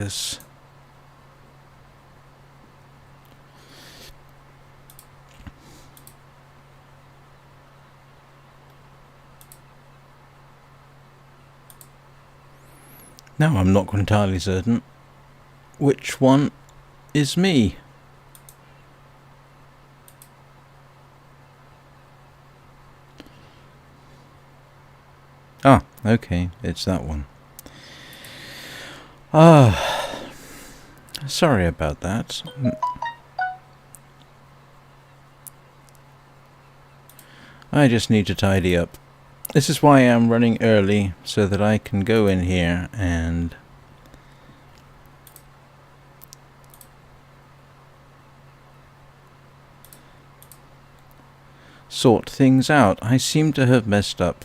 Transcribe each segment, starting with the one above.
this. Now I'm not entirely certain which one is me. Ah, okay, it's that one. Sorry about that. I just need to tidy up. This is why I'm running early, so that I can go in here and sort things out. I seem to have messed up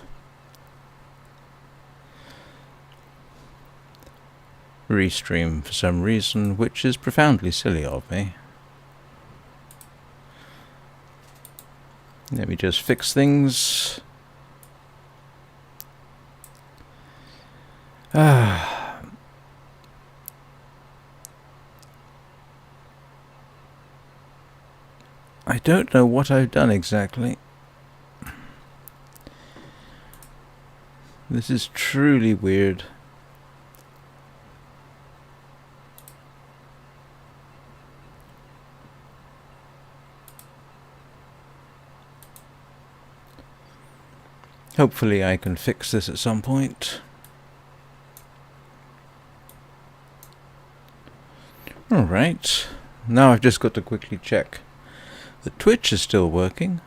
Restream for some reason, which is profoundly silly of me. Let me just fix things. I don't know what I've done exactly. This is truly weird. Hopefully I can fix this at some point. Alright, now I've just got to quickly check the Twitch is still working.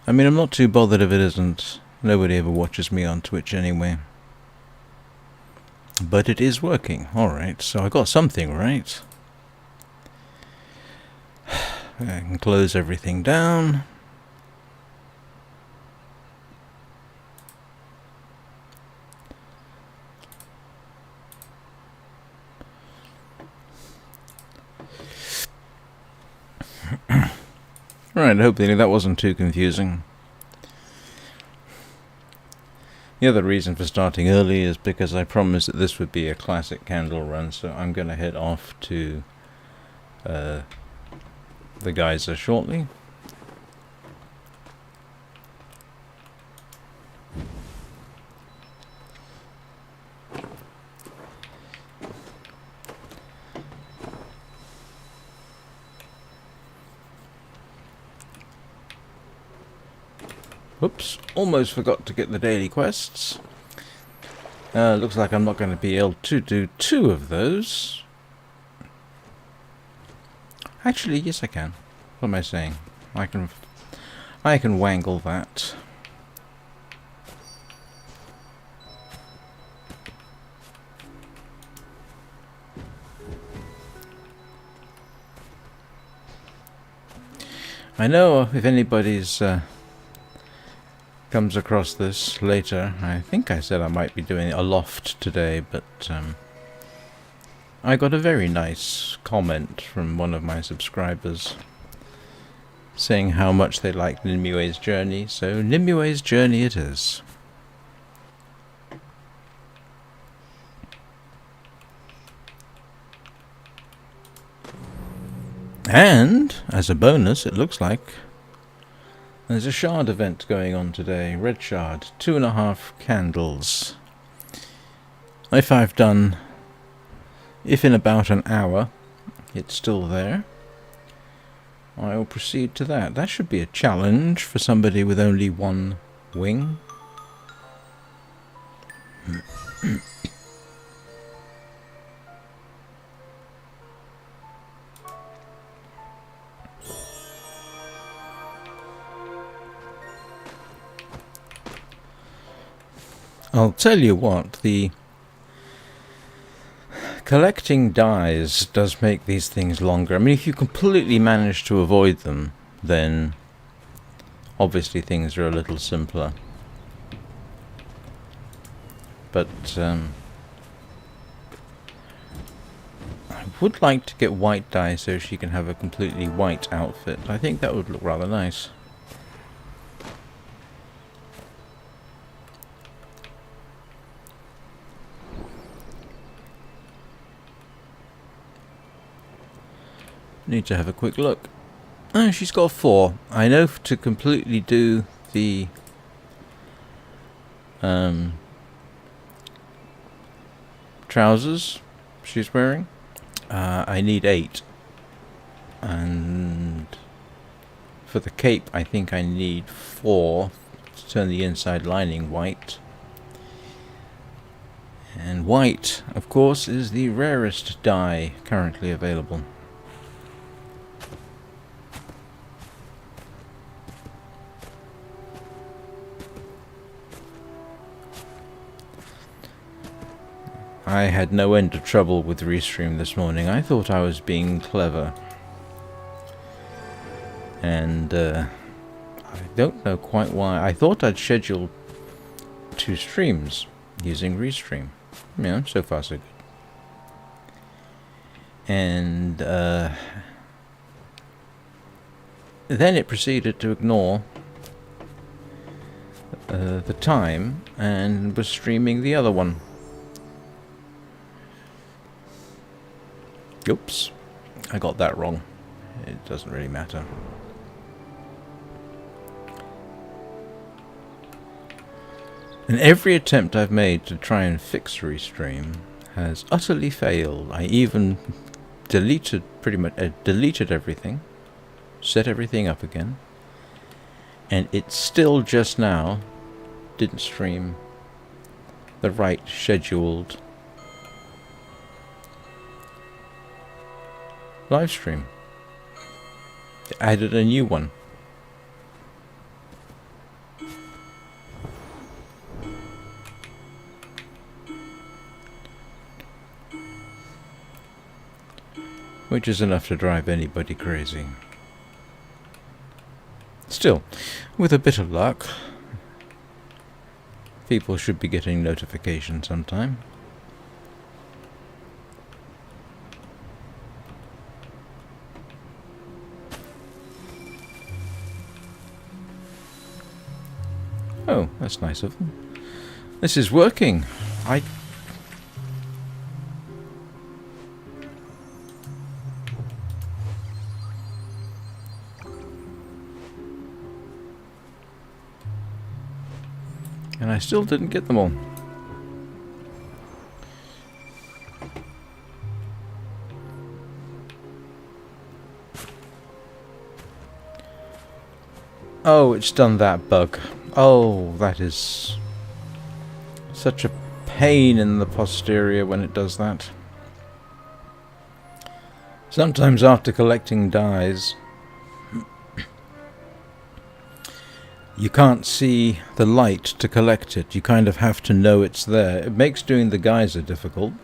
I mean, I'm not too bothered if it isn't. Nobody ever watches me on Twitch anyway. But it is working. Alright, so I got something right. I can close everything down. Right, hopefully that wasn't too confusing. The other reason for starting early is because I promised that this would be a classic candle run, so I'm going to head off to the Geyser shortly. Oops, almost forgot to get the daily quests. Looks like I'm not going to be able to do 2 of those. Actually, yes I can. What am I saying? I can wangle that. I know if anybody's comes across this later, I think I said I might be doing a loft today, but I got a very nice comment from one of my subscribers saying how much they liked Nimue's journey, so Nimue's journey it is. And, as a bonus, it looks like there's a shard event going on today. Red shard, 2.5 candles. If in about an hour it's still there, I will proceed to that. That should be a challenge for somebody with only 1 wing. I'll tell you what, the collecting dies does make these things longer. I mean, if you completely manage to avoid them, then obviously things are a little simpler. But I would like to get white dye so she can have a completely white outfit. I think that would look rather nice. Need to have a quick look. Oh, she's got 4. I know to completely do the trousers she's wearing, I need 8. And for the cape, I think I need 4 to turn the inside lining white. And white, of course, is the rarest dye currently available. I had no end of trouble with Restream this morning. I thought I was being clever. And I don't know quite why. I thought I'd scheduled 2 streams using Restream. Yeah, so far so good. And then it proceeded to ignore the time and was streaming the other one. Oops, I got that wrong. It doesn't really matter. And every attempt I've made to try and fix Restream has utterly failed. I even deleted everything, set everything up again, and it still just now didn't stream the right scheduled live stream. It added a new one. Which is enough to drive anybody crazy. Still, with a bit of luck, people should be getting notifications sometime. Oh, that's nice of them. This is working. And I still didn't get them all. Oh, it's done that bug. Oh, that is such a pain in the posterior when it does that. Sometimes after collecting dyes, you can't see the light to collect it. You kind of have to know it's there. It makes doing the geyser difficult.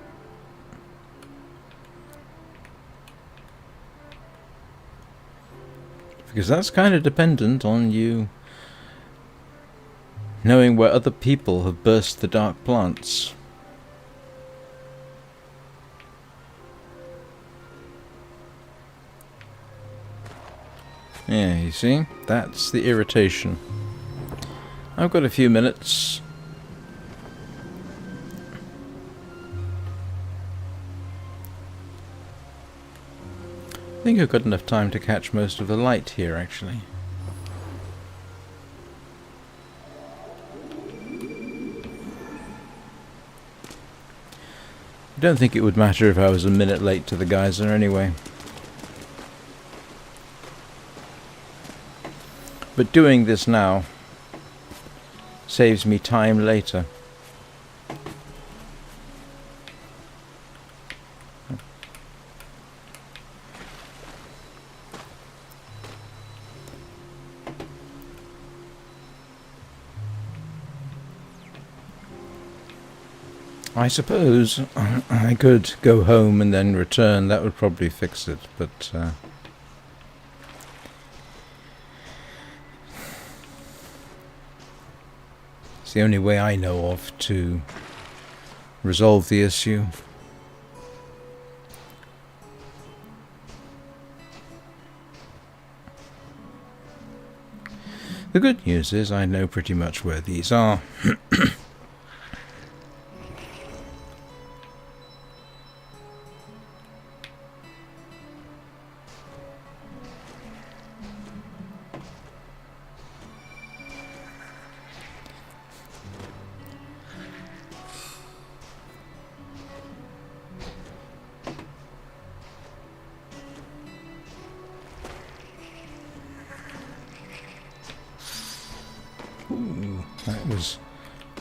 Because that's kind of dependent on you knowing where other people have burst the dark plants. Yeah, you see? That's the irritation. I've got a few minutes. I think I've got enough time to catch most of the light here, actually. I don't think it would matter if I was a minute late to the geyser anyway. But doing this now saves me time later. I suppose I could go home and then return. That would probably fix it, but it's the only way I know of to resolve the issue. The good news is I know pretty much where these are.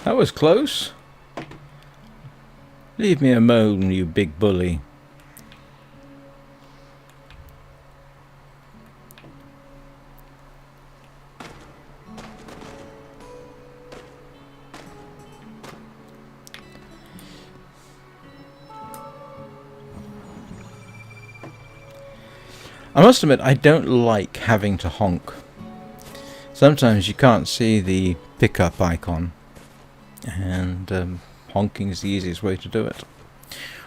That was close. Leave me alone, you big bully. I must admit, I don't like having to honk. Sometimes you can't see the pickup icon, and honking is the easiest way to do it.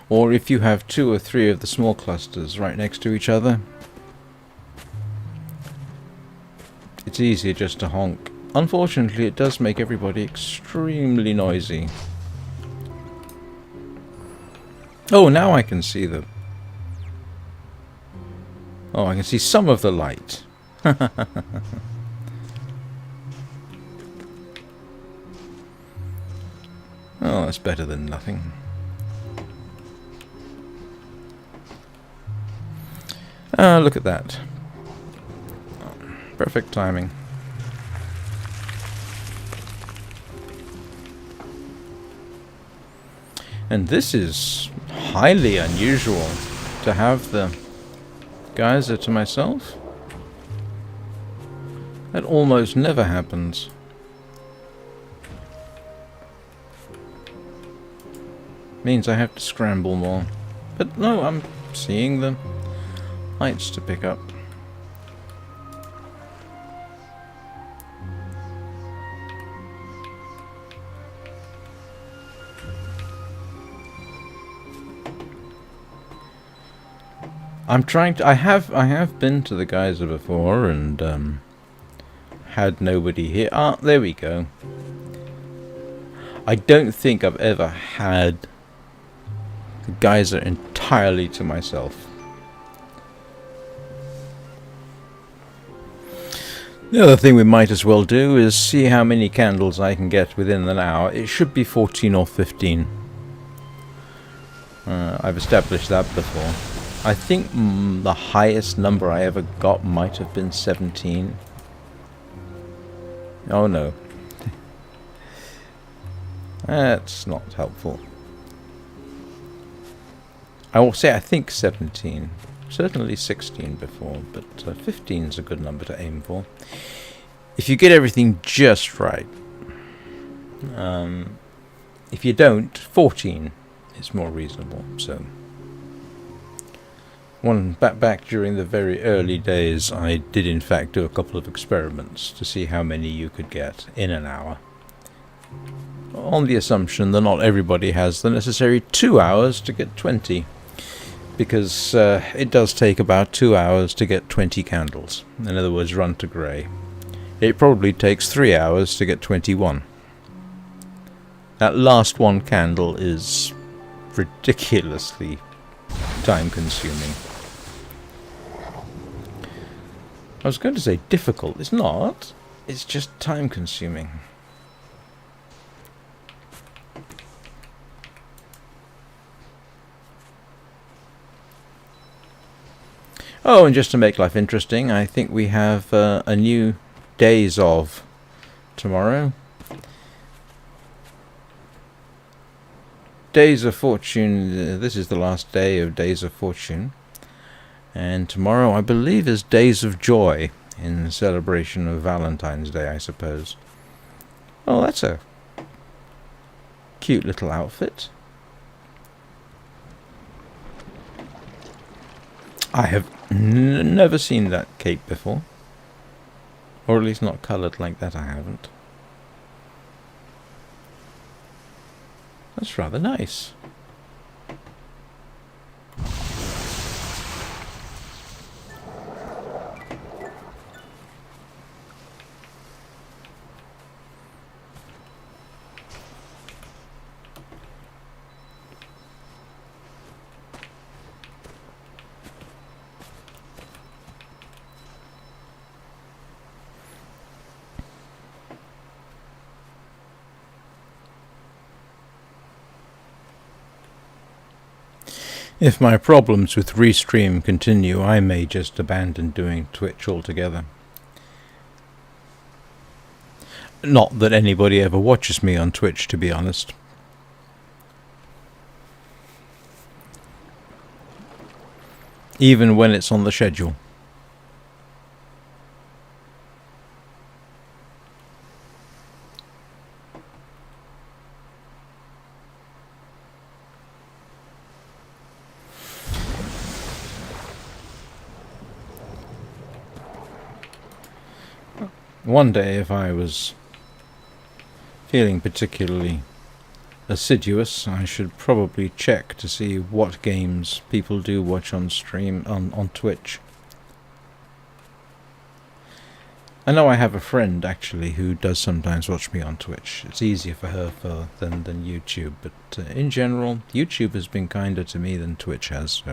Or if you have 2 or 3 of the small clusters right next to each other, it's easier just to honk. Unfortunately, it does make everybody extremely noisy. Oh, now I can see them. Oh, I can see some of the light. Oh, that's better than nothing. Ah, look at that. Oh, perfect timing. And this is highly unusual to have the Geyser to myself. That almost never happens. Means I have to scramble more. But no, I'm seeing the lights to pick up. I'm trying to. I have been to the Geyser before and had nobody here. Ah, there we go. I don't think I've ever had the Geyser entirely to myself. The other thing we might as well do is see how many candles I can get within an hour. It should be 14 or 15. I've established that before. I think the highest number I ever got might have been 17. Oh no. That's not helpful. I will say I think 17. Certainly 16 before, but 15 is a good number to aim for. If you get everything just right. If you don't, 14 is more reasonable. So, back during the very early days, I did in fact do a couple of experiments to see how many you could get in an hour. On the assumption that not everybody has the necessary 2 hours to get 20. Because it does take about 2 hours to get 20 candles. In other words, run to grey. It probably takes 3 hours to get 21. That last one candle is ridiculously time-consuming. I was going to say difficult. It's not. It's just time-consuming. Oh, and just to make life interesting, I think we have a new Days of tomorrow. Days of Fortune, this is the last day of Days of Fortune. And tomorrow, I believe, is Days of Joy, in celebration of Valentine's Day, I suppose. Oh, that's a cute little outfit. I have never seen that cape before. Or at least not coloured like that, I haven't. That's rather nice. If my problems with Restream continue, I may just abandon doing Twitch altogether. Not that anybody ever watches me on Twitch, to be honest. Even when it's on the schedule. One day, if I was feeling particularly assiduous, I should probably check to see what games people do watch on stream on Twitch. I know I have a friend actually who does sometimes watch me on Twitch. It's easier for her than YouTube, but in general, YouTube has been kinder to me than Twitch has.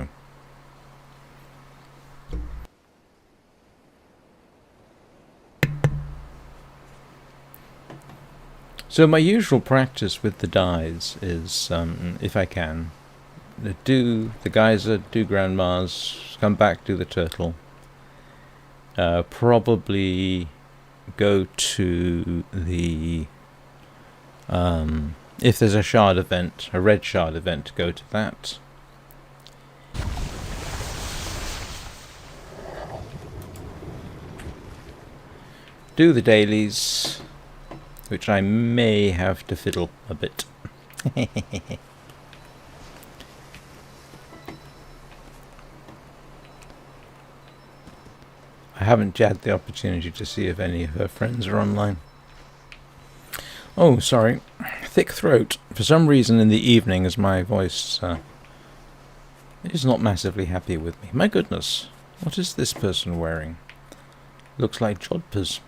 So my usual practice with the dies is, if I can, do the Geyser, do Grand Mars, come back, do the Turtle. Probably go to the, if there's a shard event, a red shard event, go to that. Do the dailies, which I may have to fiddle a bit. I haven't had the opportunity to see if any of her friends are online. Oh, sorry. Thick throat. For some reason in the evening, as my voice is not massively happy with me. My goodness, what is this person wearing? Looks like jodhpurs.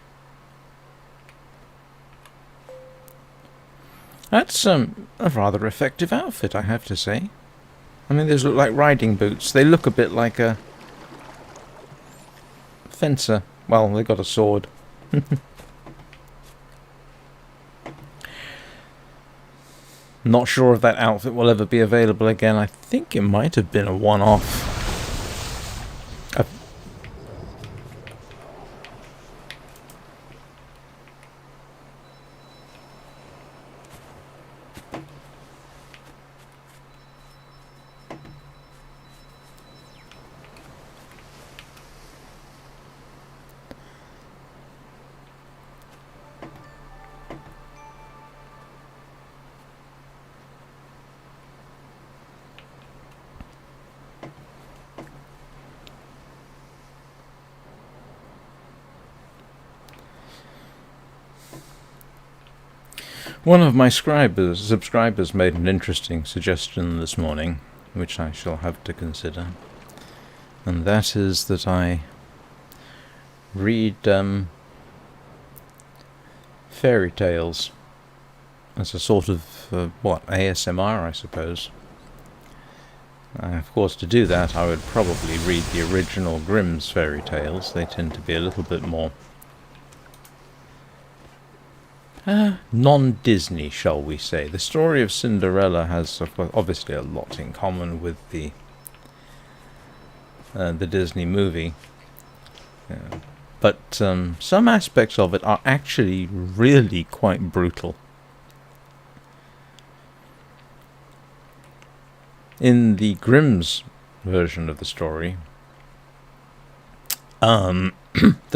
That's a rather effective outfit, I have to say. I mean, those look like riding boots. They look a bit like a fencer. Well, they got a sword. Not sure if that outfit will ever be available again. I think it might have been a one-off. One of my subscribers made an interesting suggestion this morning, which I shall have to consider, and that is that I read fairy tales as a sort of, ASMR, I suppose. Of course, to do that, I would probably read the original Grimm's fairy tales. They tend to be a little bit more non-Disney, shall we say. The story of Cinderella has obviously a lot in common with the Disney movie, but some aspects of it are actually really quite brutal. In the Grimm's version of the story, the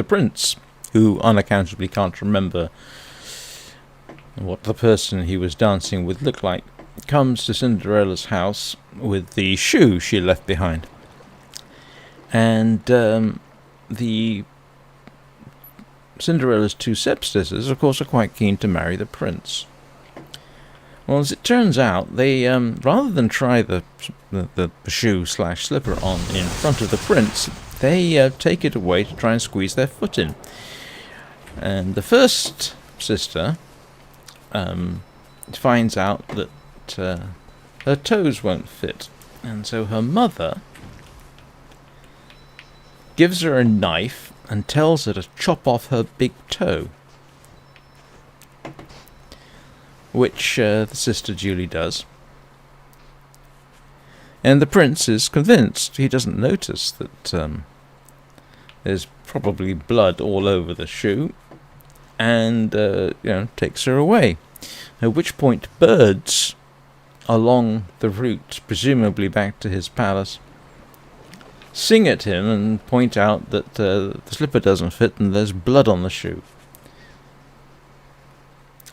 prince, who unaccountably can't remember what the person he was dancing with looked like, comes to Cinderella's house with the shoe she left behind. And the Cinderella's two stepsisters, of course, are quite keen to marry the prince. Well, as it turns out, they, rather than try the shoe/slipper on in front of the prince, they take it away to try and squeeze their foot in. And the first sister finds out that her toes won't fit, and so her mother gives her a knife and tells her to chop off her big toe, which the sister duly does. And the prince is convinced. He doesn't notice that there's probably blood all over the shoe. and takes her away. At which point birds along the route, presumably back to his palace, sing at him and point out that the slipper doesn't fit and there's blood on the shoe.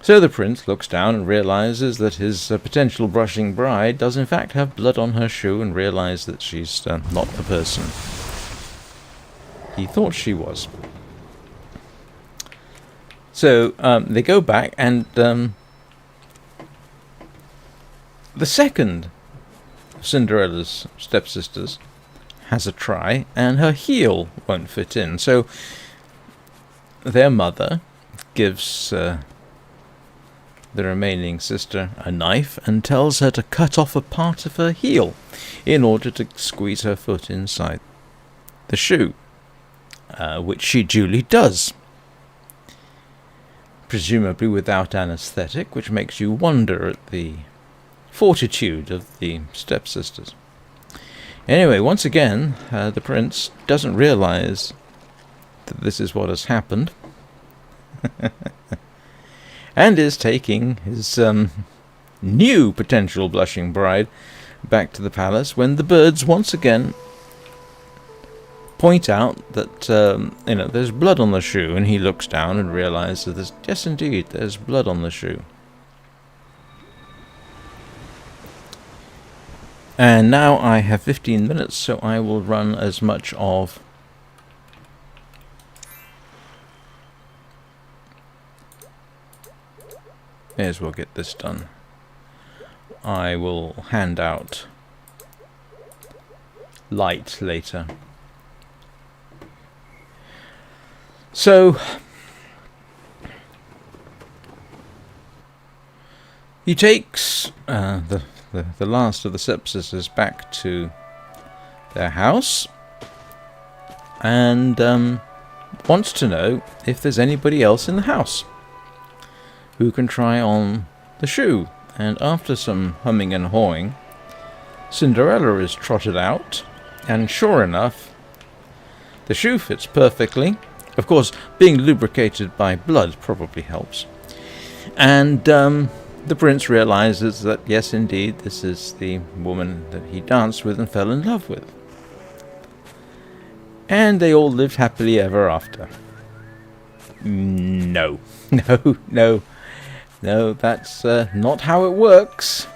So the prince looks down and realizes that his potential brushing bride does in fact have blood on her shoe, and realizes that she's not the person he thought she was. So they go back, and the second of Cinderella's stepsisters has a try, and her heel won't fit in. So their mother gives the remaining sister a knife and tells her to cut off a part of her heel in order to squeeze her foot inside the shoe, which she duly does, presumably without anesthetic, which makes you wonder at the fortitude of the stepsisters. Anyway, once again, the prince doesn't realize that this is what has happened, and is taking his new potential blushing bride back to the palace, when the birds once again point out that there's blood on the shoe, and he looks down and realizes that yes, indeed, there's blood on the shoe. And now I have 15 minutes, so I will run as much of may as well get this done. I will hand out light later. So he takes the last of the stepsisters back to their house, and wants to know if there's anybody else in the house who can try on the shoe. And after some humming and hawing, Cinderella is trotted out, and sure enough, the shoe fits perfectly. Of course, being lubricated by blood probably helps. And the prince realizes that, yes, indeed, this is the woman that he danced with and fell in love with. And they all lived happily ever after. No, that's not how it works.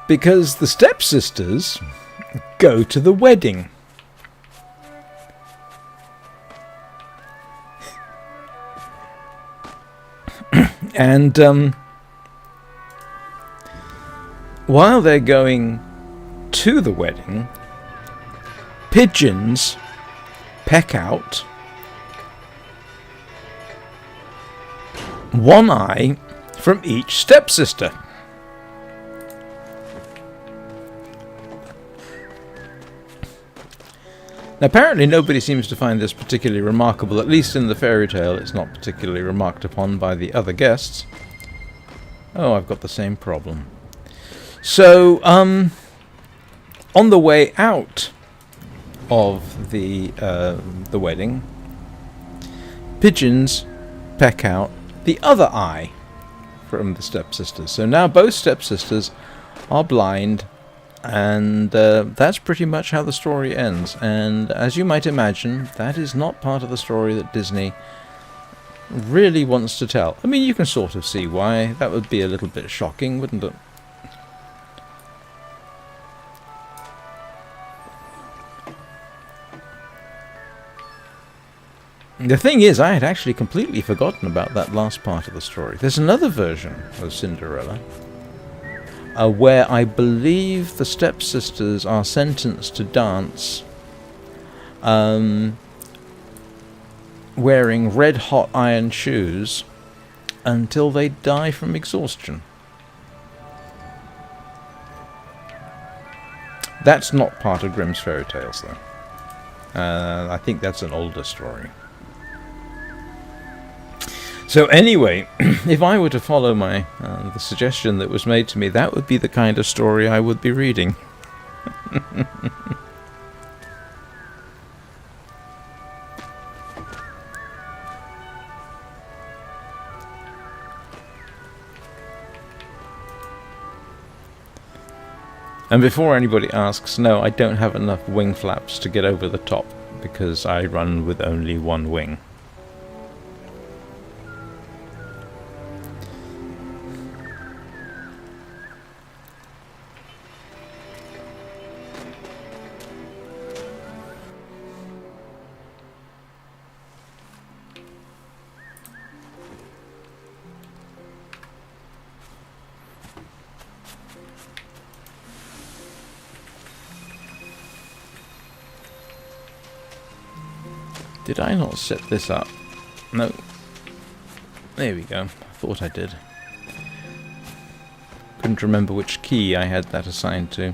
Because the stepsisters go to the wedding. And while they're going to the wedding, pigeons peck out one eye from each stepsister. Now, apparently nobody seems to find this particularly remarkable. At least in the fairy tale, it's not particularly remarked upon by the other guests. Oh, I've got the same problem. So, on the way out of the wedding, pigeons peck out the other eye from the stepsisters. So now both stepsisters are blind, and that's pretty much how the story ends. And as you might imagine, that is not part of the story that Disney really wants to tell. I mean, you can sort of see why. That would be a little bit shocking, wouldn't it? The thing is, I had actually completely forgotten about that last part of the story. There's another version of Cinderella where I believe the stepsisters are sentenced to dance wearing red-hot iron shoes until they die from exhaustion. That's not part of Grimm's fairy tales, though. I think that's an older story. So anyway, if I were to follow the suggestion that was made to me, that would be the kind of story I would be reading. And before anybody asks, no, I don't have enough wing flaps to get over the top, because I run with only one wing. Did I not set this up? No. There we go. I thought I did. Couldn't remember which key I had that assigned to.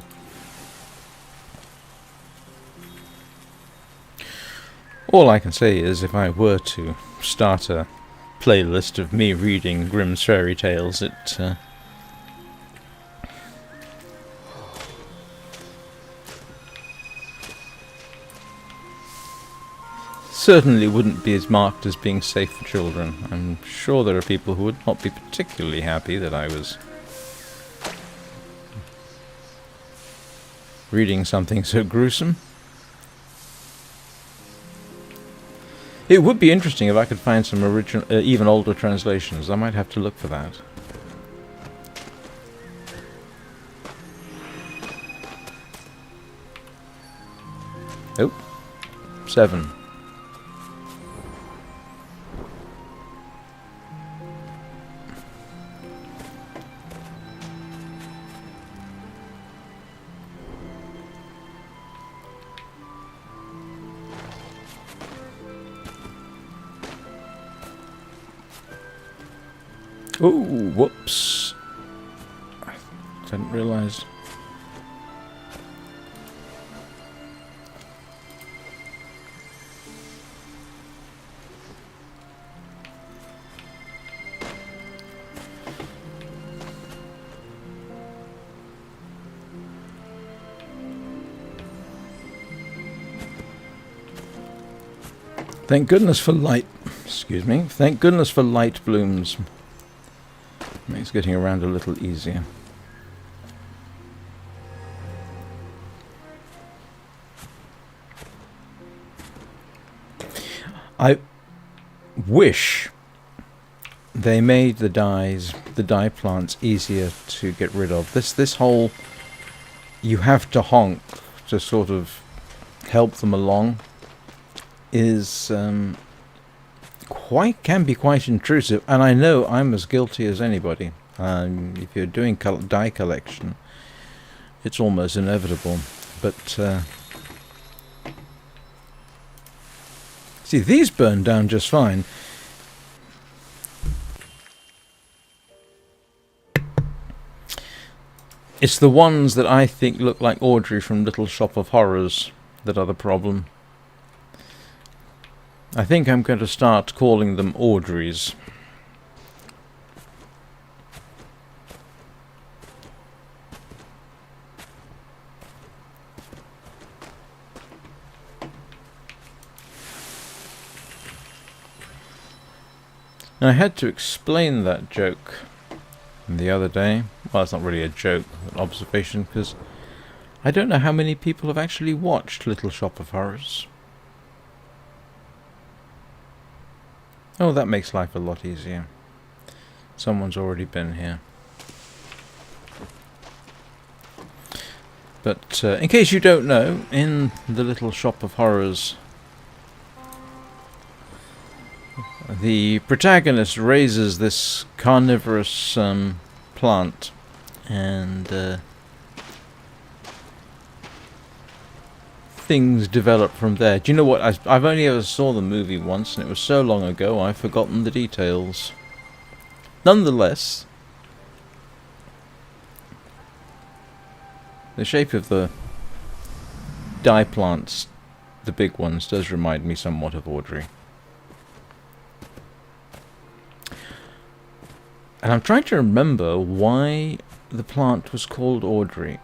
All I can say is, if I were to start a playlist of me reading Grimm's fairy tales, it certainly wouldn't be as marked as being safe for children. I'm sure there are people who would not be particularly happy that I was reading something so gruesome. It would be interesting if I could find some original, even older translations. I might have to look for that. Oh, 7. Oh, whoops. I didn't realise. Thank goodness for light. Excuse me. Thank goodness for light blooms. Makes getting around a little easier. I wish they made the dye plants easier to get rid of. This whole you have to honk to sort of help them along is can be quite intrusive, and I know I'm as guilty as anybody. If you're doing dye collection, it's almost inevitable. But see, these burn down just fine. It's the ones that I think look like Audrey from Little Shop of Horrors that are the problem. I think I'm going to start calling them Audreys. And I had to explain that joke the other day. Well, it's not really a joke, an observation, because I don't know how many people have actually watched Little Shop of Horrors. Oh, that makes life a lot easier. Someone's already been here. But in case you don't know, in the Little Shop of Horrors, the protagonist raises this carnivorous plant, and things develop from there. Do you know what? I've only ever saw the movie once, and it was so long ago I've forgotten the details. Nonetheless, the shape of the dye plants, the big ones, does remind me somewhat of Audrey. And I'm trying to remember why the plant was called Audrey.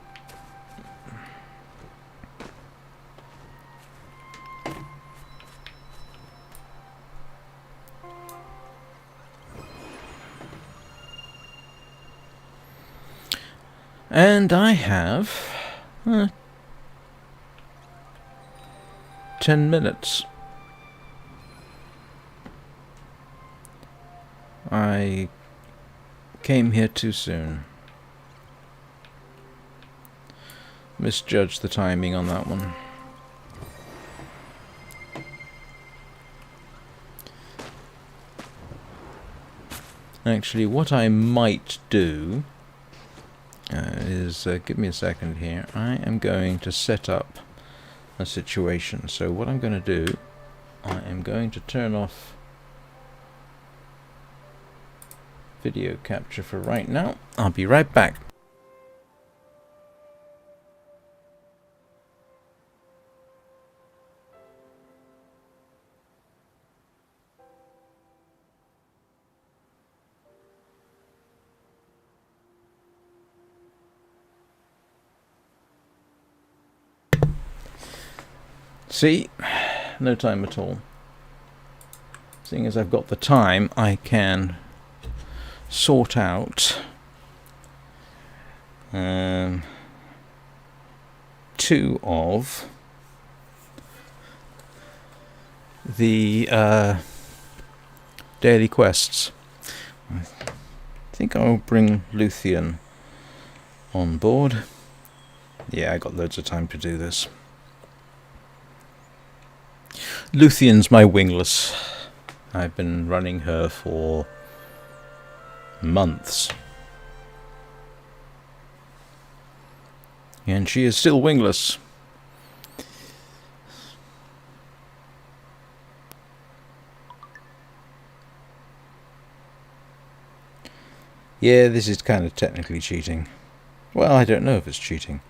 And I have 10 minutes. I came here too soon. Misjudged the timing on that one. Actually, what I might do is, give me a second here, I am going to set up a situation. So what I'm going to do, I am going to turn off video capture for right now. I'll be right back. See, no time at all. Seeing as I've got the time, I can sort out two of the daily quests. I think I'll bring Luthien on board. Yeah, I got loads of time to do this. Luthien's my wingless. I've been running her for months. And she is still wingless. Yeah, this is kind of technically cheating. Well, I don't know if it's cheating.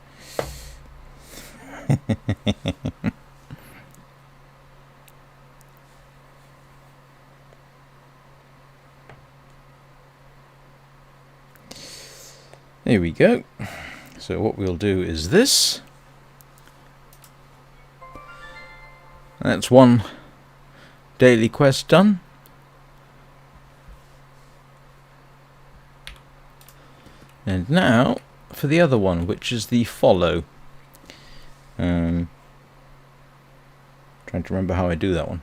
There we go. So what we'll do is this. That's one daily quest done. And now for the other one, which is the follow. Trying to remember how I do that one.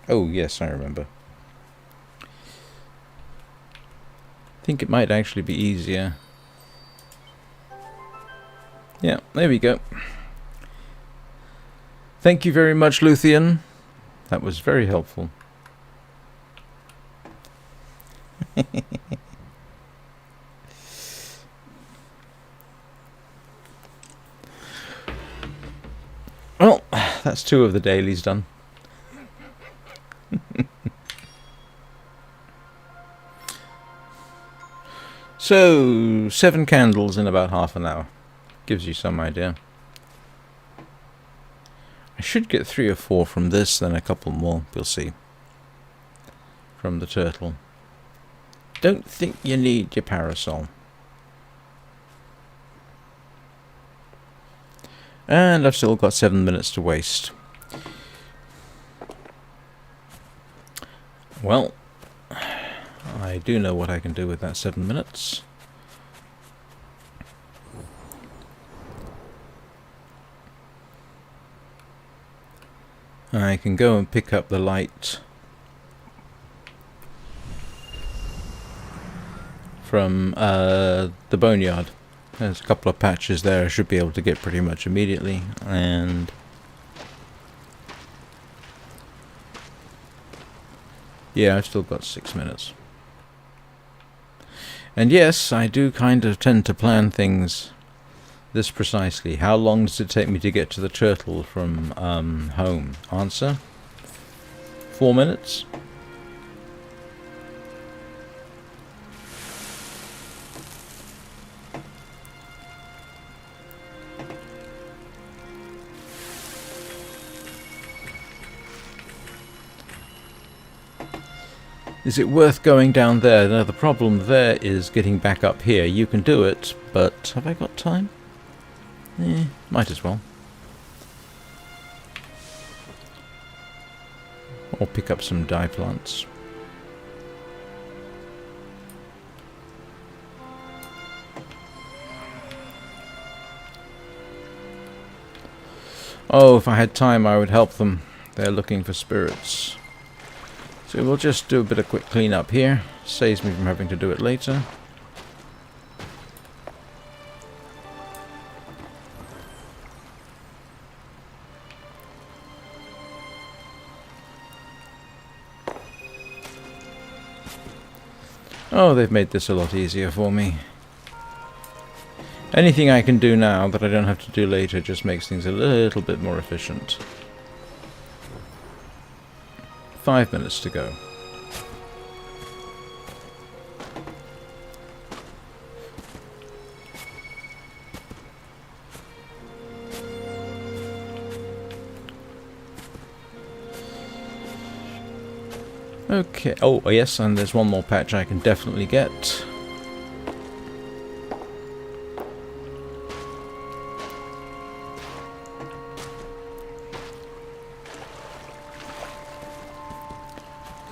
Oh yes, I remember. I think it might actually be easier. Yeah, there we go. Thank you very much, Luthien. That was very helpful. Well, that's two of the dailies done. So, 7 candles in about half an hour. Gives you some idea. I should get 3 or 4 from this, then a couple more, we'll see. From the turtle. Don't think you need your parasol. And I've still got 7 minutes to waste. Well, I do know what I can do with that 7 minutes. I can go and pick up the light from the boneyard. There's a couple of patches there I should be able to get pretty much immediately, and yeah, I've still got 6 minutes. And yes, I do kind of tend to plan things this precisely. How long does it take me to get to the turtle from home? Answer: 4 minutes. Is it worth going down there? Now the problem there is getting back up here. You can do it, but have I got time? Might as well. Or pick up some dye plants. Oh, if I had time I would help them. They're looking for spirits. So we'll just do a bit of quick cleanup here. Saves me from having to do it later. Oh, they've made this a lot easier for me. Anything I can do now that I don't have to do later just makes things a little bit more efficient. 5 minutes to go. Okay, oh yes, and there's one more patch I can definitely get.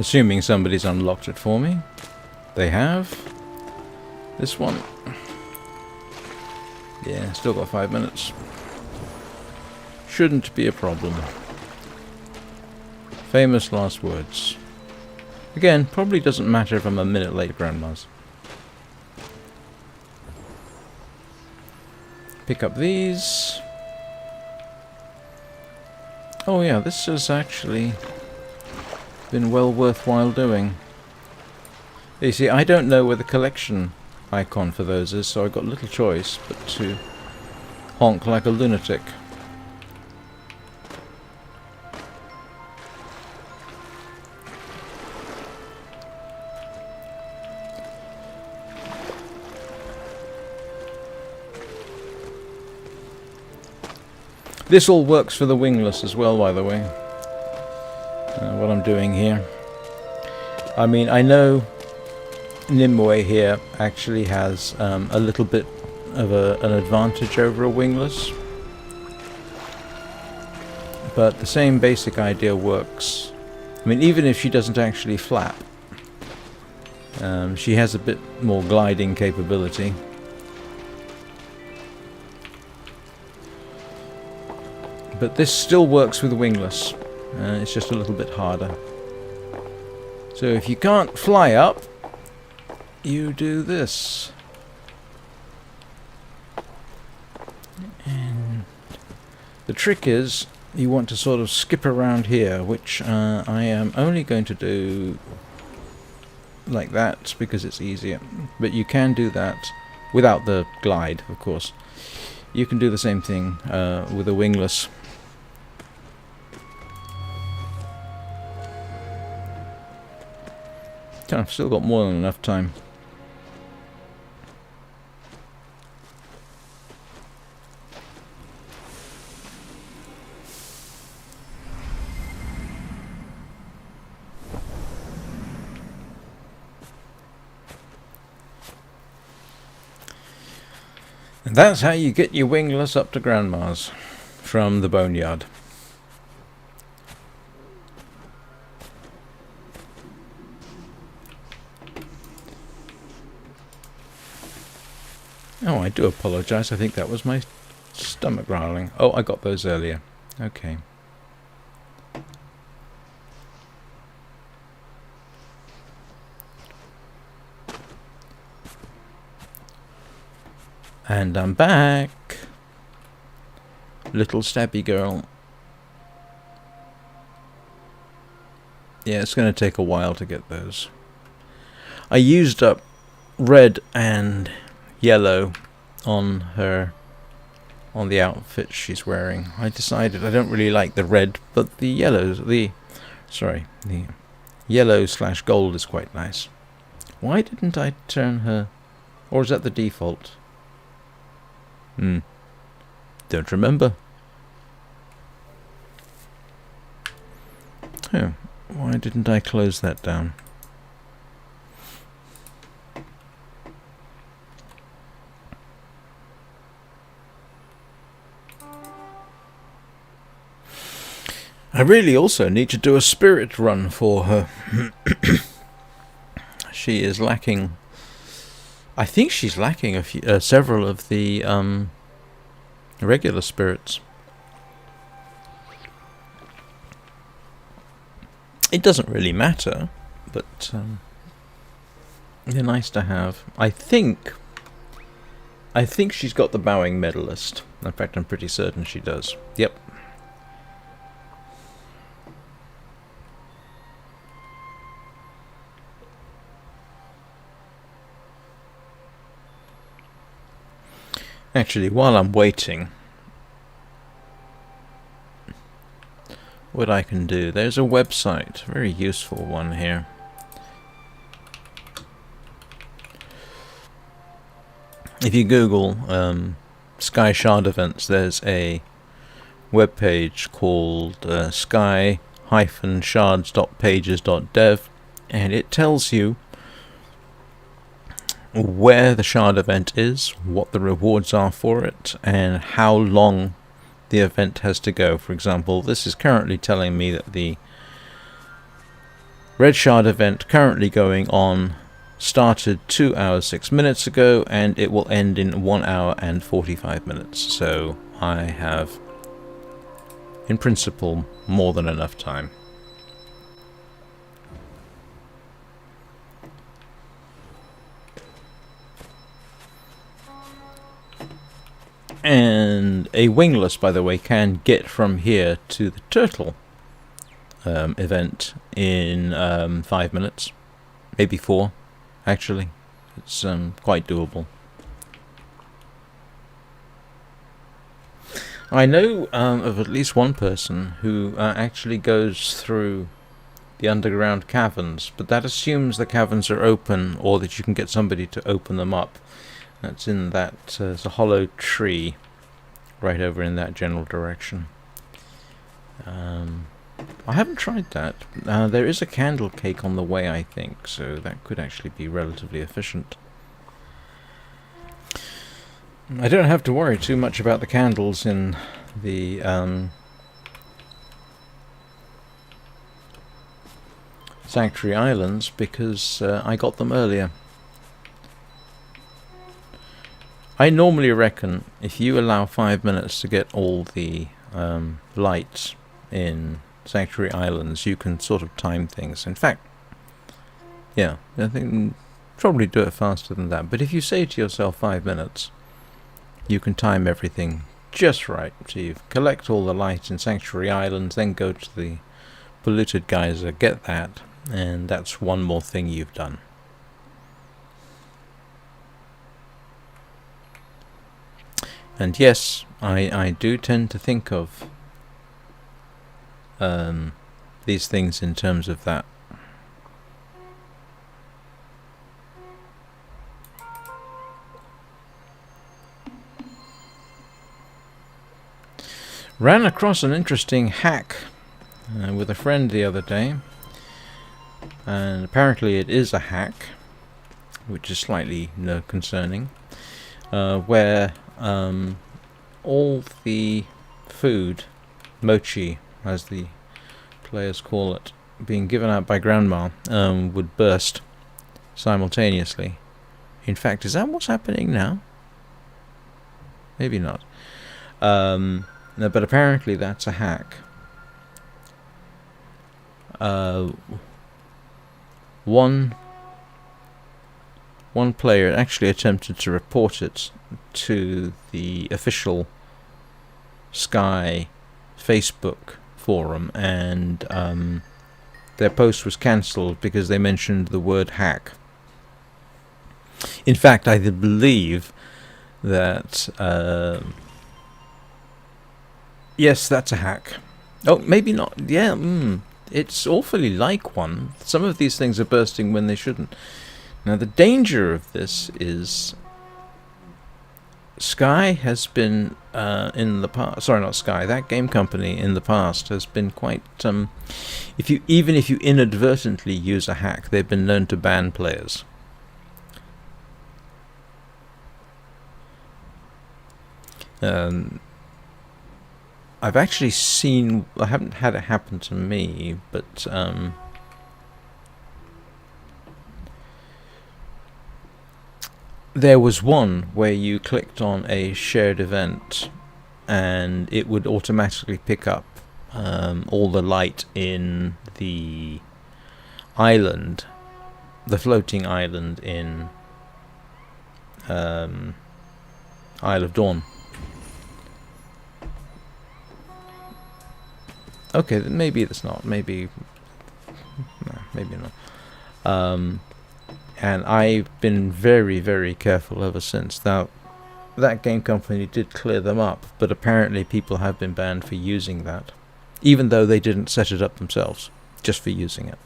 Assuming somebody's unlocked it for me. They have. This one. Yeah, still got 5 minutes. Shouldn't be a problem. Famous last words. Again, probably doesn't matter if I'm a minute late, Grandmas. Pick up these. Oh yeah, this has actually been well worthwhile doing. You see, I don't know where the collection icon for those is, so I've got little choice but to honk like a lunatic. This all works for the wingless as well, by the way. What I'm doing here. I mean, I know Nimue here actually has a little bit of an advantage over a wingless. But the same basic idea works. I mean, even if she doesn't actually flap, she has a bit more gliding capability. But this still works with wingless. It's just a little bit harder. So if you can't fly up, you do this. And the trick is, you want to sort of skip around here, which I am only going to do like that because it's easier. But you can do that without the glide, of course. You can do the same thing with a wingless. I've still got more than enough time. And that's how you get your wingless up to Grandma's from the boneyard. Oh, I do apologise. I think that was my stomach growling. Oh, I got those earlier. Okay. And I'm back. Little stabby girl. Yeah, it's going to take a while to get those. I used up red and yellow on her, on the outfit she's wearing. I decided I don't really like the red, but the yellows, the yellow / gold is quite nice. Why didn't I turn her, or is that the default? Don't remember. Oh, why didn't I close that down? I really also need to do a spirit run for her. She is lacking. I think she's lacking a few, several of the regular spirits. It doesn't really matter, but they're nice to have. I think she's got the bowing medalist. In fact, I'm pretty certain she does. Yep. Actually, while I'm waiting, what I can do, there's a website, very useful one here. If you Google Sky Shard events, there's a web page called sky-shards.pages.dev, and it tells you where the shard event is, what the rewards are for it, and how long the event has to go. For example, this is currently telling me that the red shard event currently going on started 2 hours 6 minutes ago, and it will end in 1 hour and 45 minutes. So I have, in principle, more than enough time. And a wingless, by the way, can get from here to the turtle event in 5 minutes, maybe 4. Actually, it's quite doable. I know of at least one person who actually goes through the underground caverns, but that assumes the caverns are open, or that you can get somebody to open them up. That's in that there's a hollow tree right over in that general direction. I haven't tried that. There is a candle cake on the way, I think, so that could actually be relatively efficient. I don't have to worry too much about the candles in the Sanctuary Islands, because I got them earlier. I normally reckon if you allow 5 minutes to get all the lights in Sanctuary Islands, you can sort of time things. In fact, yeah, I think probably do it faster than that. But if you say to yourself 5 minutes, you can time everything just right. So you collect all the light in Sanctuary Islands, then go to the polluted geyser, get that, and that's one more thing you've done. And yes, I do tend to think of these things in terms of that. Ran across an interesting hack with a friend the other day, and apparently it is a hack, which is slightly concerning, where all the food, mochi as the players call it, being given out by Grandma, would burst simultaneously. In fact, is that what's happening now? Maybe not. No, but apparently that's a hack. One player actually attempted to report it to the official Sky Facebook forum, and their post was cancelled because they mentioned the word hack. In fact, I believe that yes, that's a hack. Oh, maybe not. Yeah, it's awfully like one. Some of these things are bursting when they shouldn't. Now, the danger of this is Sky has been in the past. Sorry, not Sky. That game company in the past has been quite. If you inadvertently use a hack, they've been known to ban players. I've actually seen. I haven't had it happen to me, but there was one where you clicked on a shared event and it would automatically pick up all the light in the island, the floating island in Isle of Dawn. Okay, then maybe it's not. Maybe not. And I've been very, very careful ever since. Now, that game company did clear them up, but apparently people have been banned for using that, even though they didn't set it up themselves, just for using it.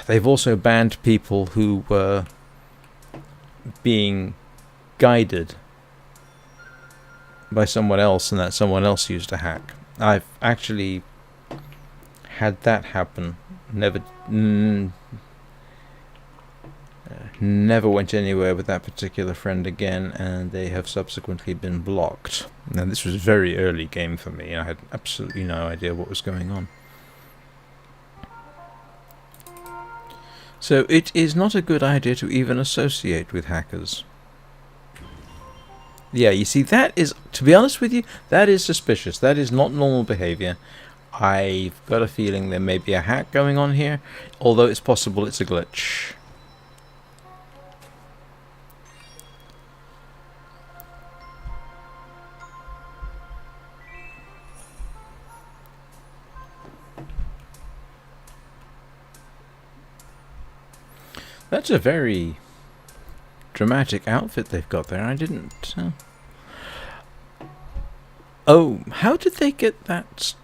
They've also banned people who were being guided by someone else, and that someone else used a hack. I've actually had that happen. Never went anywhere with that particular friend again, and they have subsequently been blocked. Now, this was a very early game for me. I had absolutely no idea what was going on. So it is not a good idea to even associate with hackers. Yeah, you see, that is, to be honest with you, that is suspicious. That is not normal behavior. I've got a feeling there may be a hack going on here, although it's possible it's a glitch. That's a very dramatic outfit they've got there. I didn't... Oh, how did they get that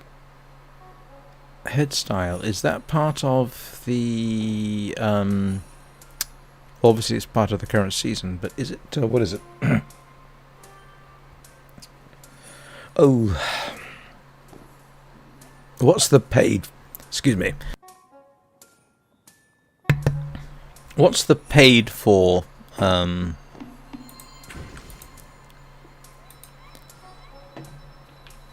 head style? Is that part of the... obviously it's part of the current season, but is it... what is it? Oh... What's the paid... Excuse me. What's the paid for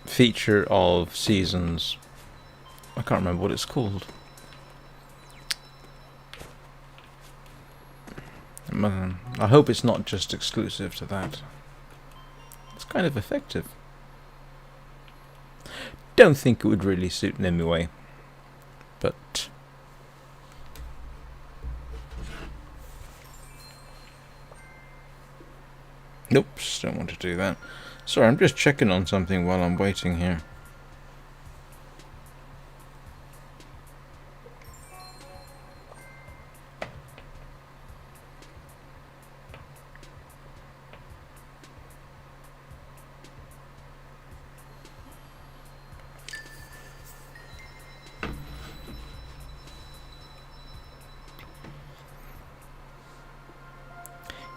feature of seasons? I can't remember what it's called. I hope it's not just exclusive to that. It's kind of effective. Don't think it would really suit Nimue, but... Nope, don't want to do that. Sorry, I'm just checking on something while I'm waiting here.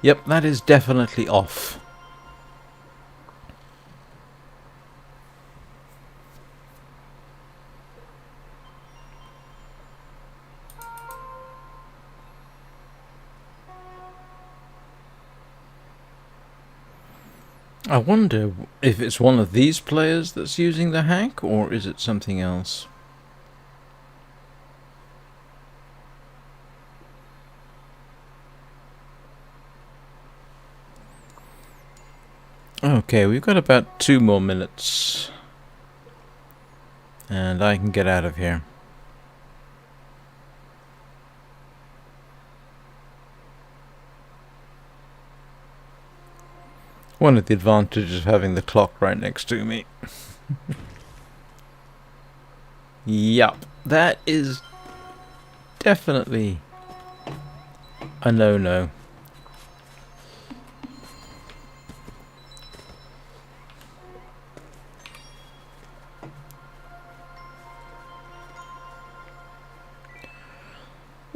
Yep, that is definitely off. I wonder if it's one of these players that's using the hack, or is it something else? Okay, we've got about 2 more minutes, and I can get out of here. One of the advantages of having the clock right next to me. Yup, that is definitely a no-no.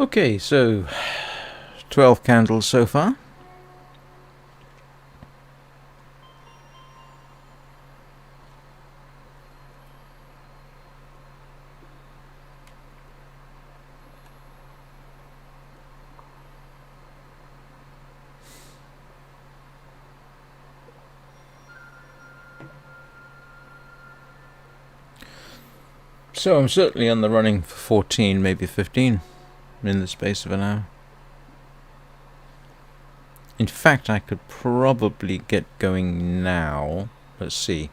Okay, so 12 candles so far. So I'm certainly on the running for 14, maybe 15 in the space of an hour. In fact, I could probably get going now. Let's see.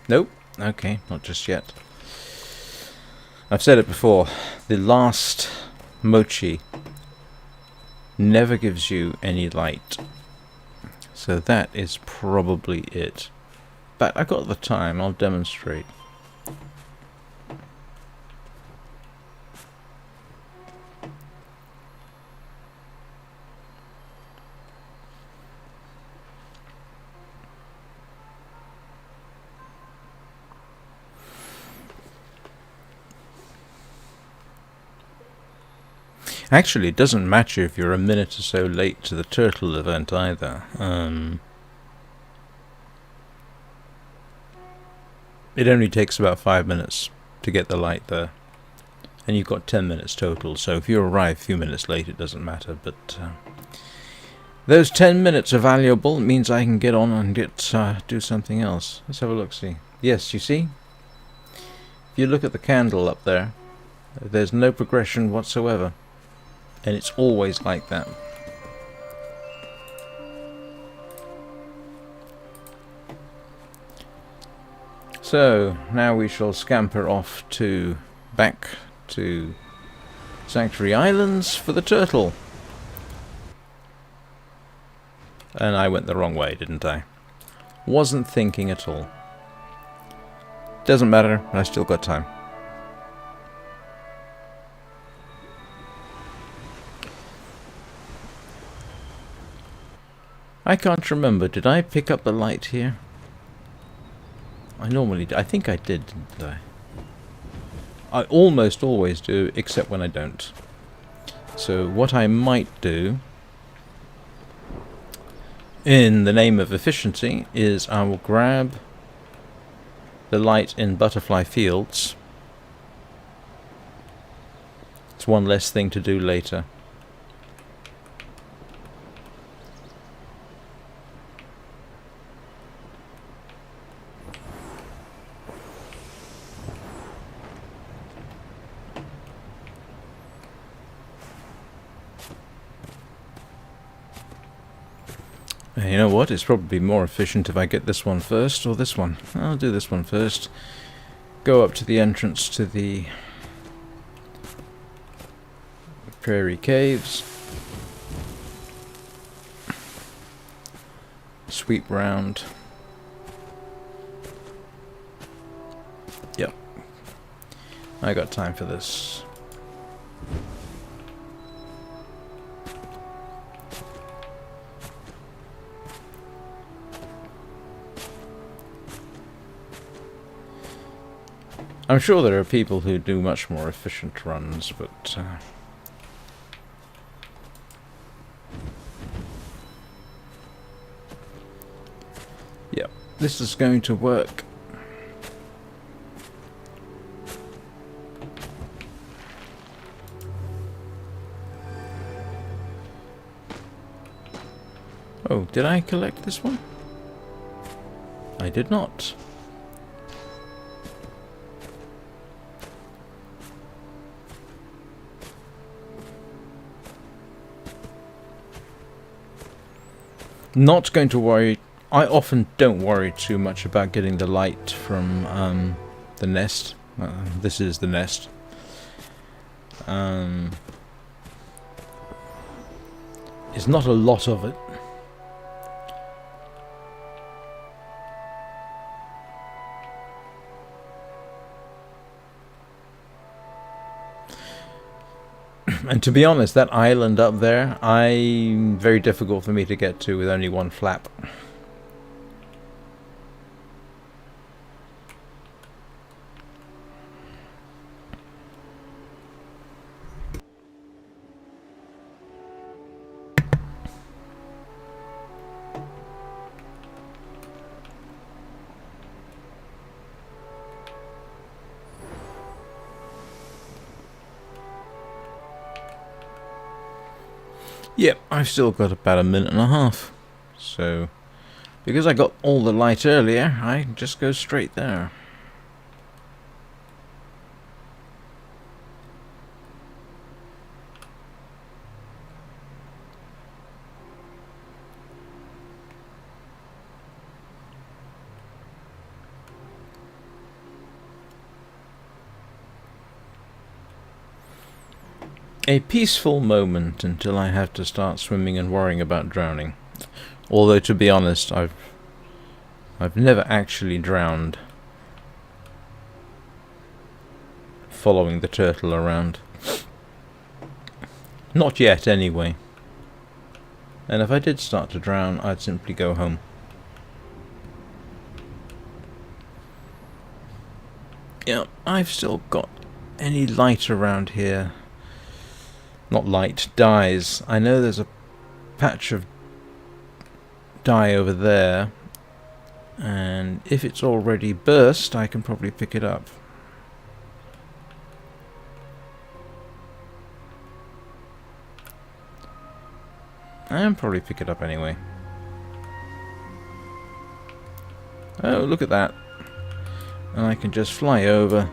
Nope. Okay, not just yet. I've said it before. The last mochi never gives you any light. So that is probably it. But I've got the time. I'll demonstrate. Actually, it doesn't matter if you're a minute or so late to the turtle event either. It only takes about 5 minutes to get the light there. And you've got 10 minutes total, so if you arrive a few minutes late, it doesn't matter. But those 10 minutes are valuable. It means I can get on and do something else. Let's have a look-see. Yes, you see? If you look at the candle up there, there's no progression whatsoever. And it's always like that. So, now we shall scamper off back to Sanctuary Islands for the turtle. And I went the wrong way, didn't I? Wasn't thinking at all. Doesn't matter, I still got time. I can't remember. Did I pick up the light here? I normally do. I think I did, didn't I? I almost always do, except when I don't. So what I might do, in the name of efficiency, is I will grab the light in Butterfly Fields. It's one less thing to do later. You know what? It's probably more efficient if I get this one first, or this one. I'll do this one first. Go up to the entrance to the Prairie Caves. Sweep round. Yep. I got time for this. I'm sure there are people who do much more efficient runs, but yeah, this is going to work. Oh, did I collect this one? I did not. Not going to worry. I often don't worry too much about getting the light from the nest. This is the nest. It's not a lot of it. And to be honest, that island up there, very difficult for me to get to with only one flap. Yep, I've still got about a minute and a half. So, because I got all the light earlier, I just go straight there. A peaceful moment until I have to start swimming and worrying about drowning. Although, to be honest, I've never actually drowned following the turtle around. Not yet, anyway. And if I did start to drown, I'd simply go home. Yeah, I've still got any light around here. Not light, dyes. I know there's a patch of dye over there, and if it's already burst, I can probably pick it up. I'll probably pick it up anyway. Oh, look at that. And I can just fly over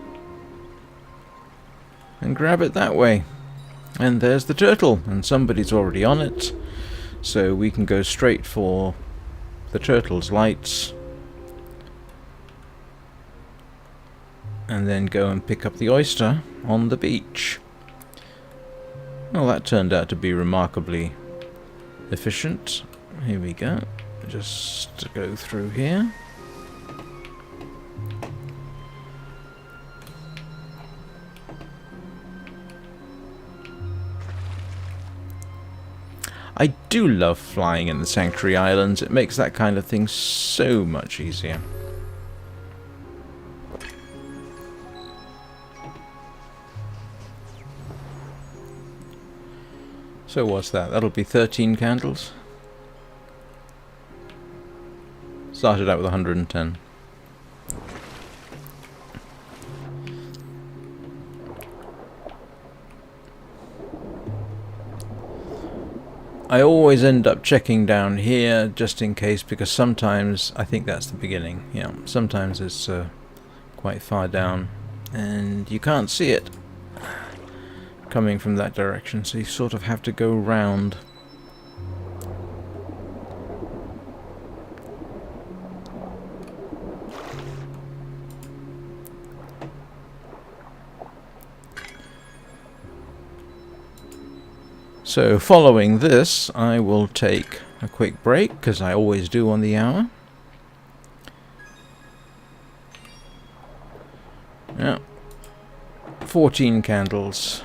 and grab it that way. And there's the turtle, and somebody's already on it. So we can go straight for the turtle's lights. And then go and pick up the oyster on the beach. Well, that turned out to be remarkably efficient. Here we go. Just go through here. I do love flying in the Sanctuary Islands. It makes that kind of thing so much easier. So what's that? That'll be 13 candles. Started out with 110. I always end up checking down here just in case, because sometimes I think that's the beginning. Yeah, sometimes it's quite far down and you can't see it coming from that direction, so you sort of have to go round. So following this, I will take a quick break, because I always do on the hour. Yeah, 14 candles.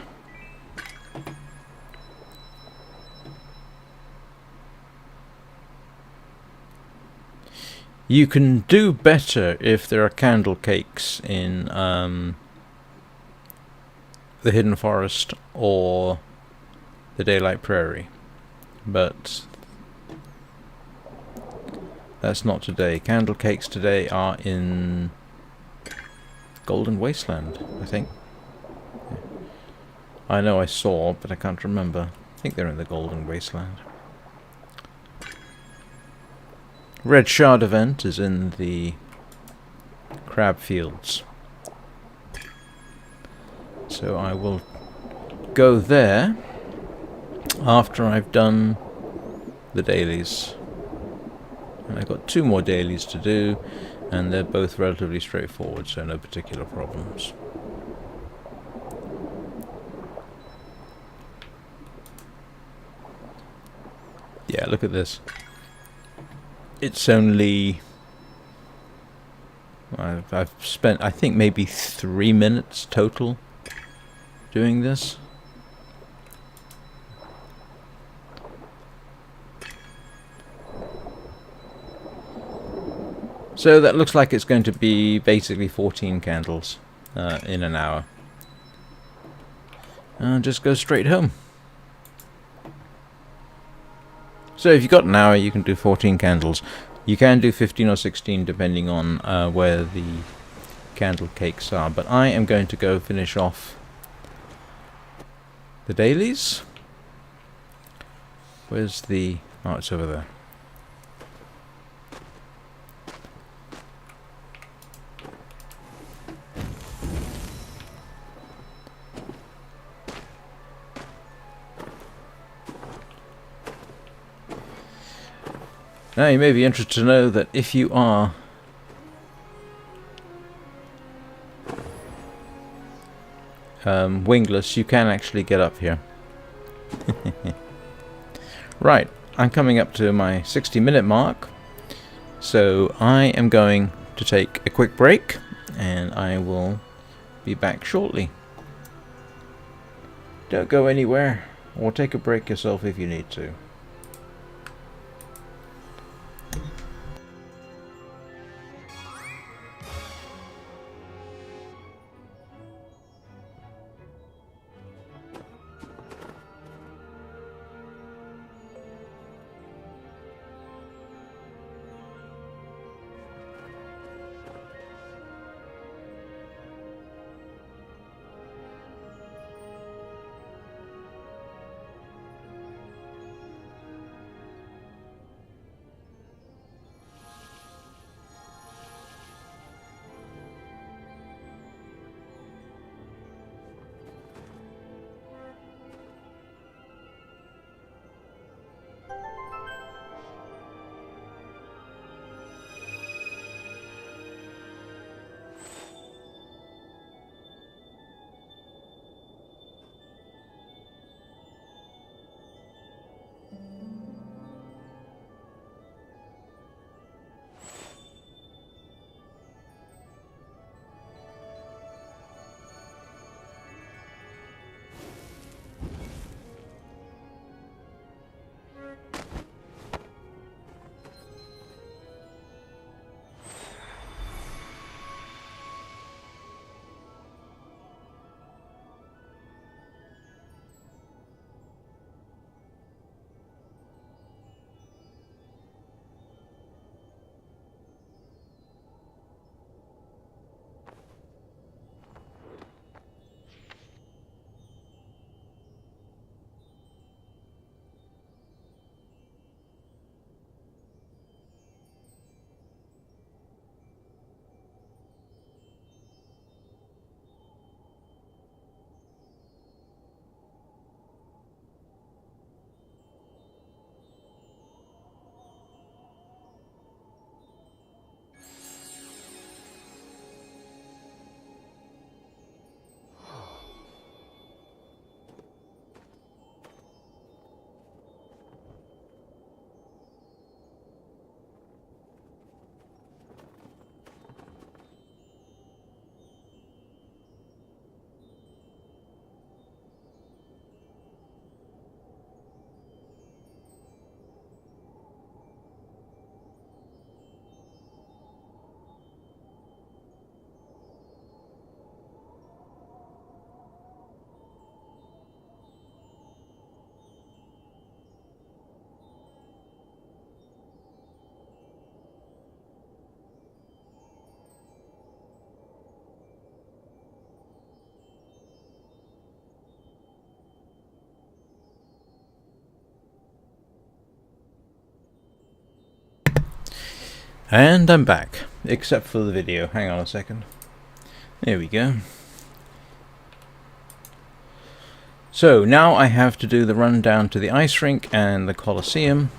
You can do better if there are candle cakes in the Hidden Forest or the Daylight Prairie, but that's not today. Candle cakes today are in Golden Wasteland, I think. I know I saw, but I can't remember. I think they're in the Golden Wasteland. Red Shard event is in the Crab Fields. So I will go there after I've done the dailies. And I've got 2 more dailies to do, and they're both relatively straightforward, so no particular problems. Yeah, look at this. It's only... I've spent, I think, maybe 3 minutes total doing this. So that looks like it's going to be basically 14 candles in an hour. And just go straight home. So if you've got an hour, you can do 14 candles. You can do 15 or 16 depending on where the candle cakes are. But I am going to go finish off the dailies. Where's the... oh, it's over there. Now you may be interested to know that if you are wingless, you can actually get up here. Right, I'm coming up to my 60-minute mark, so I am going to take a quick break, and I will be back shortly. Don't go anywhere, or take a break yourself if you need to. And I'm back, except for the video. Hang on a second. There we go. So now I have to do the run down to the ice rink and the Colosseum.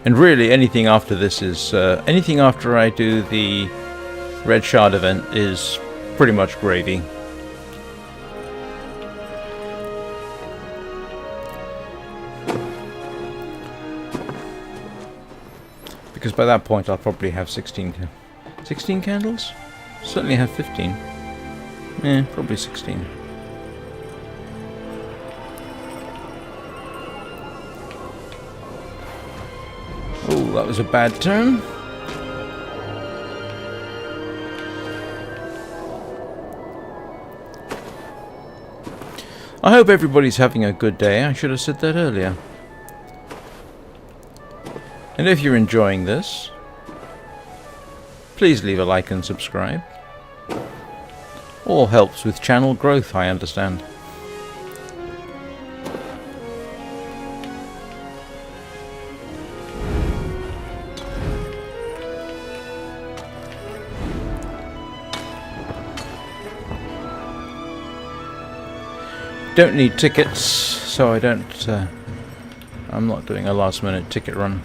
And really anything after this is, anything after I do the Red Shard event is pretty much gravy. Because by that point I'll probably have 16 candles? Certainly have 15. Yeah, probably 16. Oh, that was a bad turn. I hope everybody's having a good day. I should have said that earlier. And if you're enjoying this, please leave a like and subscribe. All helps with channel growth, I understand. Don't need tickets, so I don't, I'm not doing a last minute ticket run.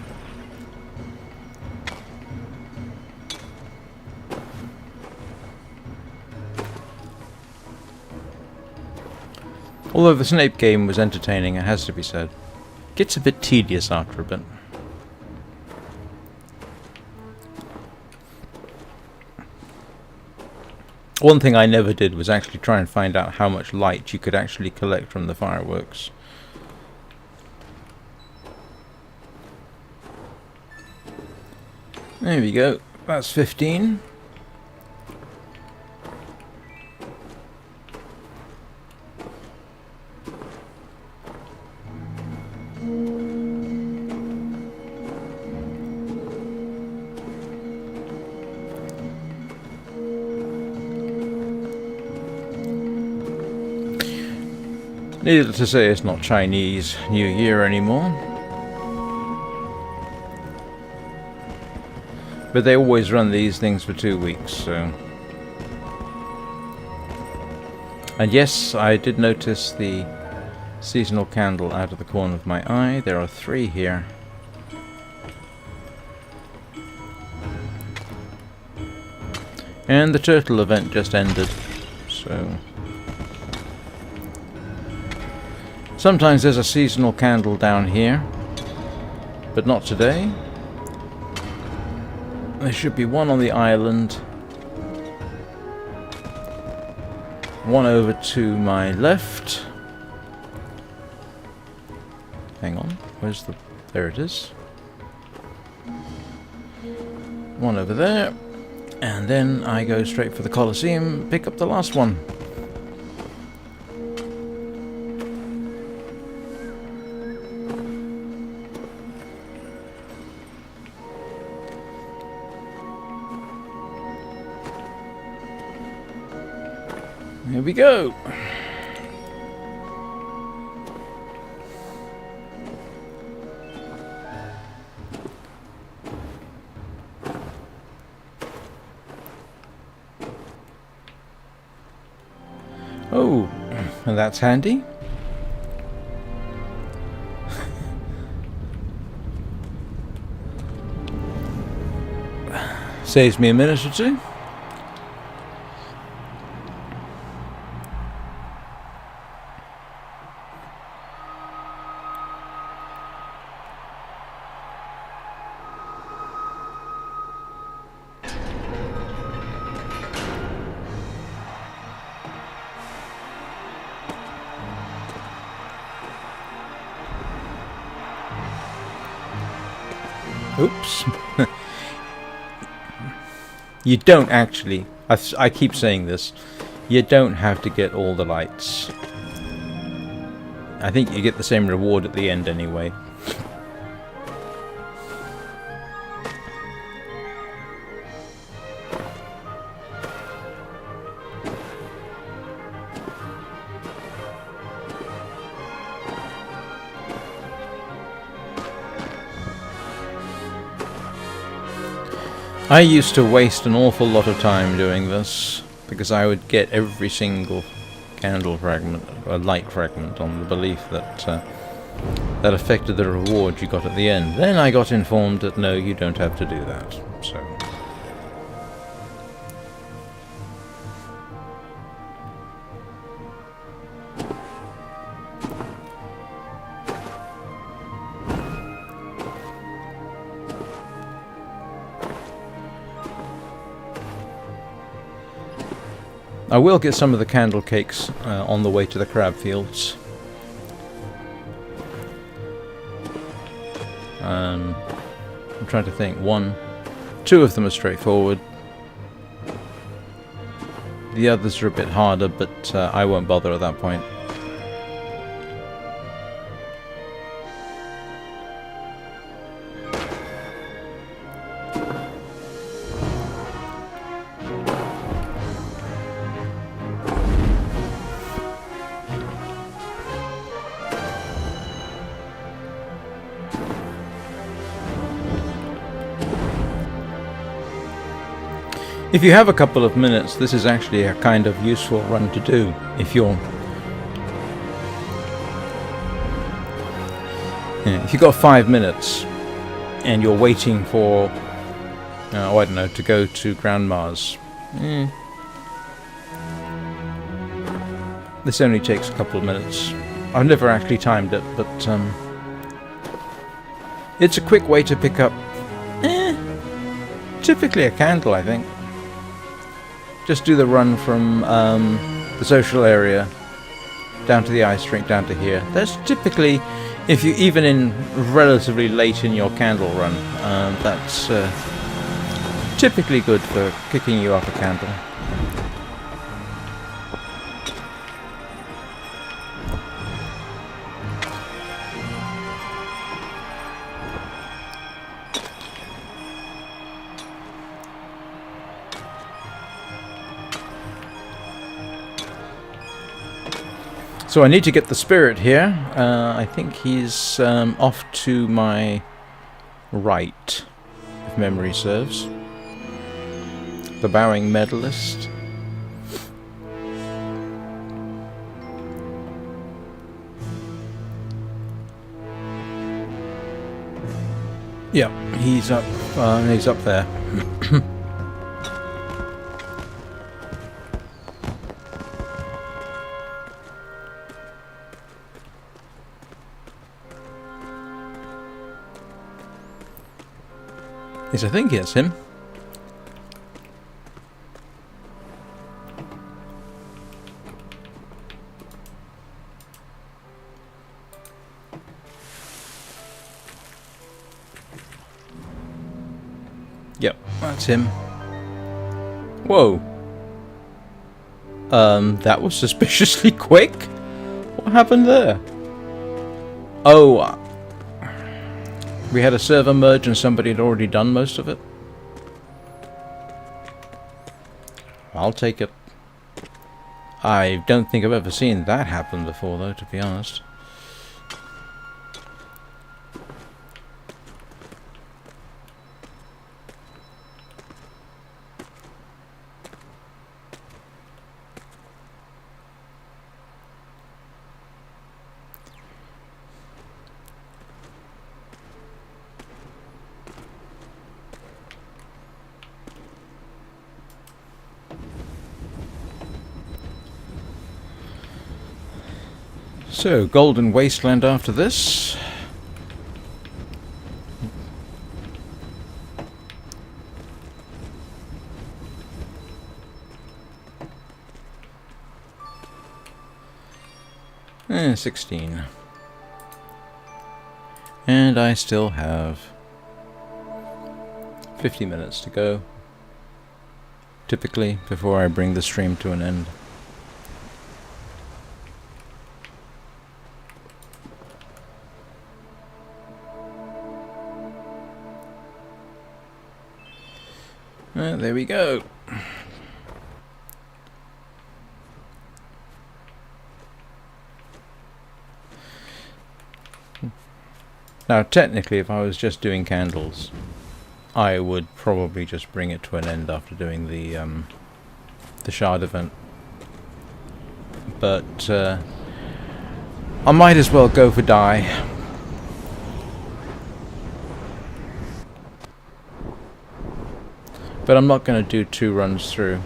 Although the Snape game was entertaining, it has to be said. Gets a bit tedious after a bit. One thing I never did was actually try and find out how much light you could actually collect from the fireworks. There we go. That's 15. Needless to say, it's not Chinese New Year anymore. But they always run these things for 2 weeks, so... And yes, I did notice the seasonal candle out of the corner of my eye. There are 3 here. And the turtle event just ended, so... Sometimes there's a seasonal candle down here, but not today. There should be one on the island, one over to my left. Hang on, where's the... there it is. One over there, and then I go straight for the Colosseum, pick up the last one. Here we go. Oh, and that's handy. Saves me a minute or two. Oops. You don't actually, I keep saying this, you don't have to get all the lights. I think you get the same reward at the end anyway. I used to waste an awful lot of time doing this, because I would get every single candle fragment, or light fragment, on the belief that that affected the reward you got at the end. Then I got informed that no, you don't have to do that, so... I will get some of the candle cakes on the way to the crab fields. I'm trying to think. 2 of them are straightforward. The others are a bit harder, but I won't bother at that point. If you have a couple of minutes, this is actually a kind of useful run to do. If you've got 5 minutes and you're waiting for, I don't know, to go to Grandma's. This only takes a couple of minutes. I've never actually timed it, but it's a quick way to pick up typically a candle, I think. Just do the run from the social area down to the ice rink, down to here. That's typically, if you even in relatively late in your candle run, that's typically good for kicking you off a candle. So I need to get the spirit here. I think he's off to my right, if memory serves. The bowing medalist. Yeah, he's up there. Yes, I think it's him. Yep, that's him. Whoa. That was suspiciously quick. What happened there? Oh, we had a server merge and somebody had already done most of it. I'll take it. I don't think I've ever seen that happen before, though, to be honest. So, Golden Wasteland after this. Eh, 16. And I still have 50 minutes to go, typically, before I bring the stream to an end. There we go. Now, technically, if I was just doing candles, I would probably just bring it to an end after doing the shard event. But I might as well go for dye. But I'm not going to do 2 runs through.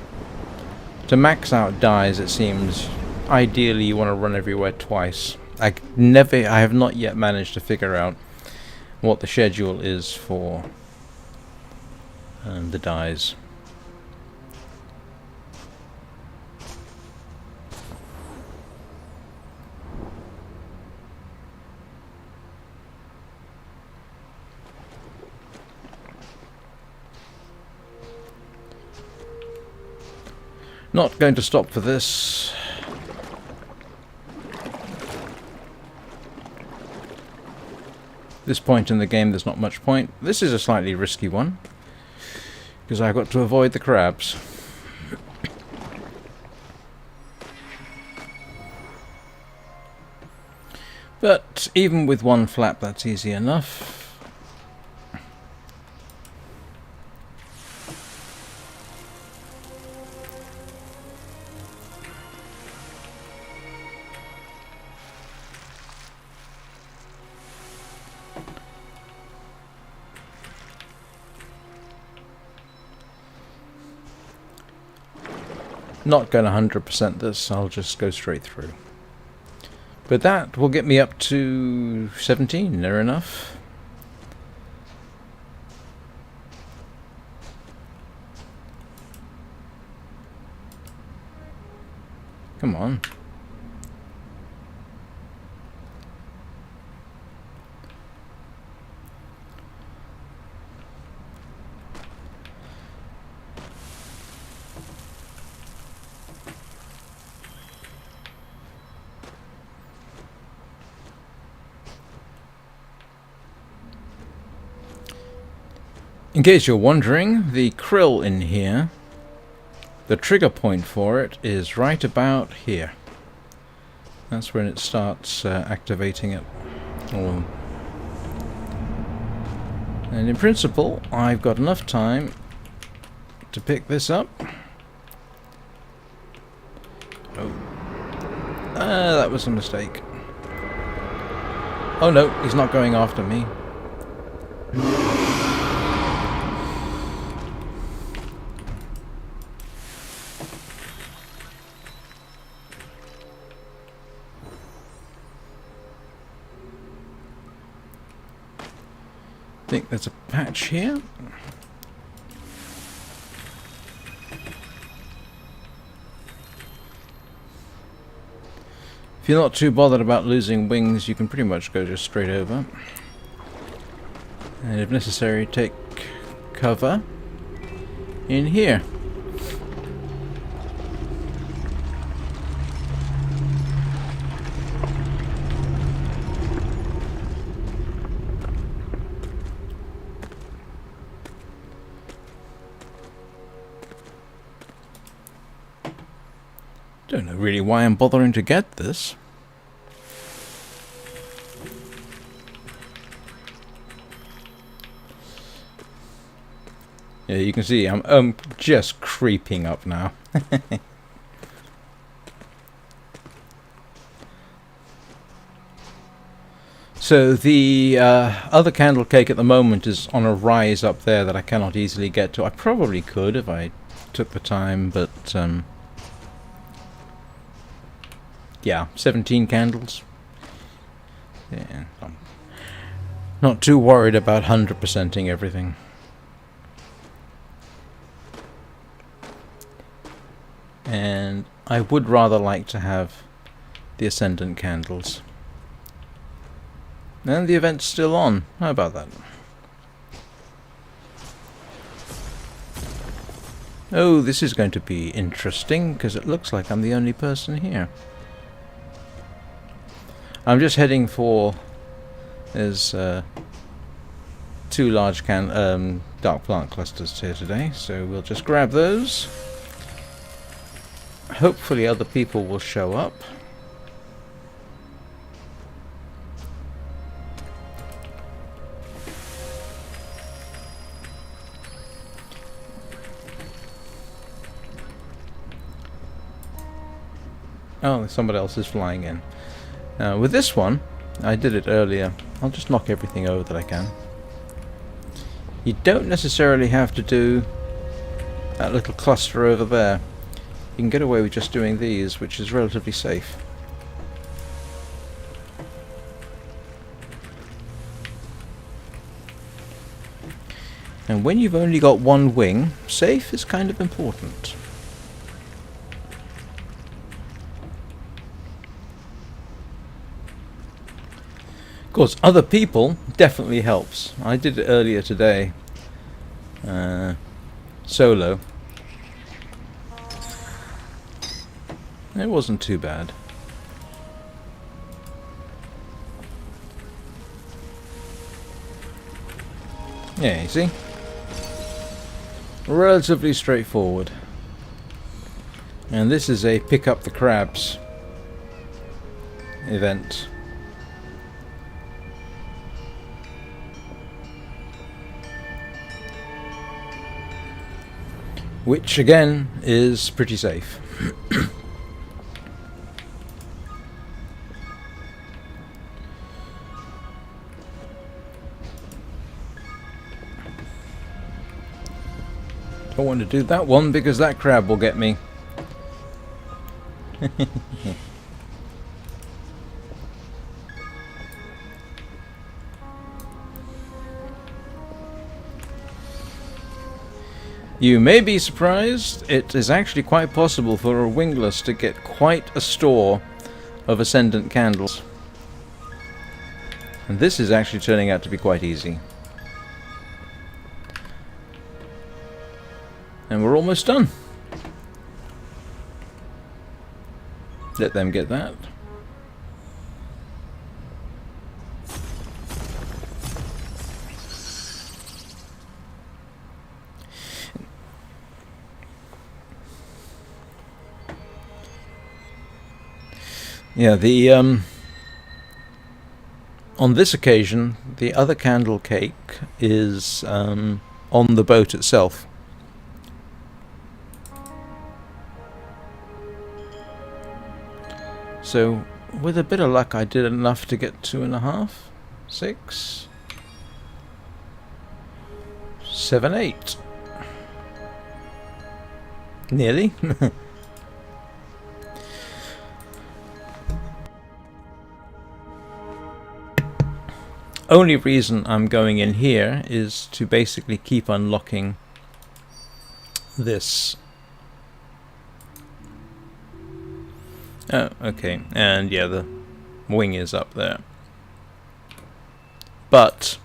To max out dyes, it seems ideally you want to run everywhere twice. I have not yet managed to figure out what the schedule is for the dyes. Not going to stop for this. This point in the game there's not much point. This is a slightly risky one, because I've got to avoid the crabs. But even with 1 flap that's easy enough. not going to 100% this, I'll just go straight through. But that will get me up to 17, near enough. Come on. In case you're wondering, the krill in here, the trigger point for it is right about here. That's when it starts activating it. And in principle, I've got enough time to pick this up. Oh. That was a mistake. Oh no, he's not going after me. I think there's a patch here. If you're not too bothered about losing wings, you can pretty much go just straight over. And if necessary, take cover in here. Don't know really why I'm bothering to get this. Yeah, you can see I'm just creeping up now. So the other candle cake at the moment is on a rise up there that I cannot easily get to. I probably could if I took the time, but yeah, 17 candles. Yeah, I'm not too worried about 100%ing everything. And I would rather like to have the Ascendant candles. And the event's still on. How about that? Oh, this is going to be interesting, because it looks like I'm the only person here. I'm just heading for... There's 2 large dark plant clusters here today, so we'll just grab those. Hopefully other people will show up. Oh, somebody else is flying in. With this one, I did it earlier. I'll just knock everything over that I can. You don't necessarily have to do that little cluster over there. You can get away with just doing these, which is relatively safe. And when you've only got one wing, safe is kind of important. Of course, other people definitely helps. I did it earlier today. Solo. It wasn't too bad. Yeah, you see? Relatively straightforward. And this is a pick up the crabs event. Which again is pretty safe. Don't want to do that one because that crab will get me. You may be surprised, it is actually quite possible for a wingless to get quite a store of Ascendant candles. And this is actually turning out to be quite easy. And we're almost done. Let them get that. Yeah, the on this occasion, the other candle cake is on the boat itself. So, with a bit of luck, I did enough to get 2.5, 6, 7, 8. Nearly. Only reason I'm going in here is to basically keep unlocking this. Oh, okay, and yeah, the wing is up there. But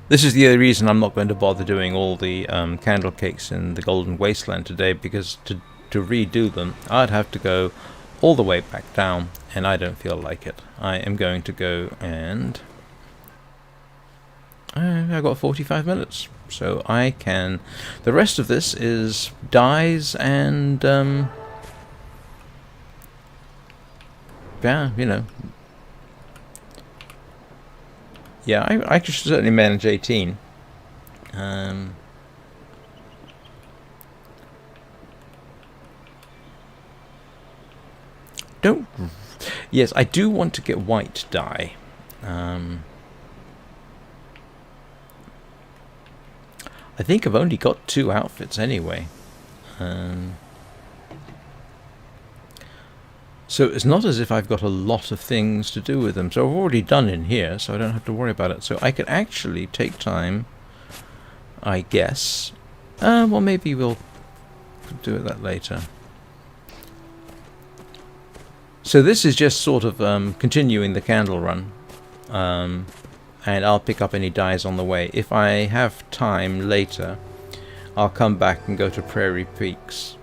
this is the other reason I'm not going to bother doing all the candle cakes in the Golden Wasteland today, because to redo them, I'd have to go all the way back down, and I don't feel like it. I am going to go and I've got 45 minutes, so I can. The rest of this is dyes and yeah, you know. Yeah, I could certainly manage 18. Don't. Yes, I do want to get white dye. I think I've only got 2 outfits anyway. So it's not as if I've got a lot of things to do with them. So I've already done in here, so I don't have to worry about it. So I could actually take time, I guess. Well, maybe we'll do that later. So this is just sort of continuing the candle run. And I'll pick up any dyes on the way. If I have time later, I'll come back and go to Prairie Peaks.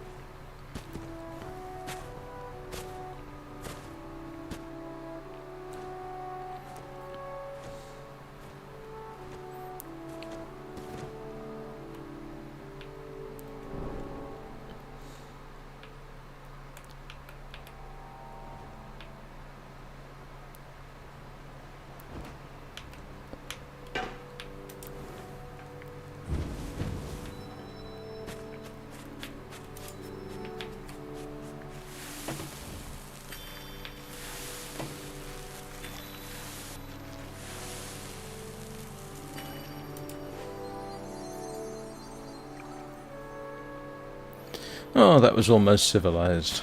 Oh, that was almost civilized.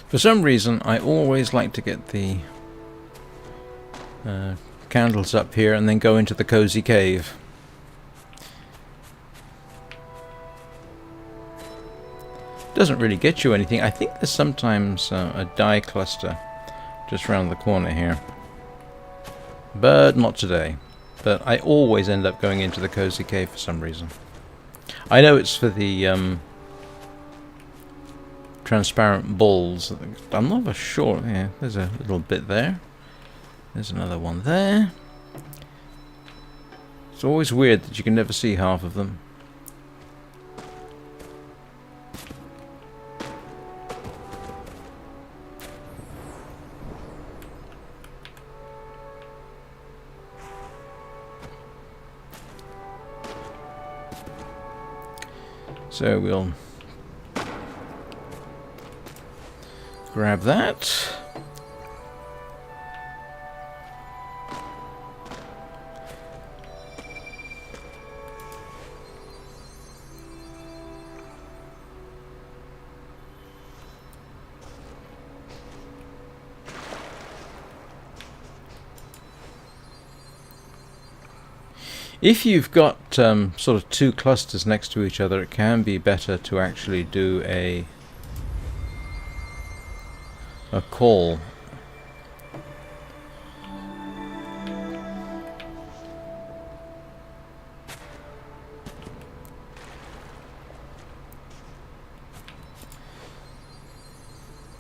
For some reason, I always like to get the candles up here and then go into the cozy cave. Doesn't really get you anything. I think there's sometimes a dye cluster just around the corner here. But not today. But I always end up going into the cozy cave for some reason. I know it's for the transparent balls. I'm not sure. Yeah, there's a little bit there. There's another one there. It's always weird that you can never see half of them. So we'll grab that. If you've got sort of two clusters next to each other, it can be better to actually do a call.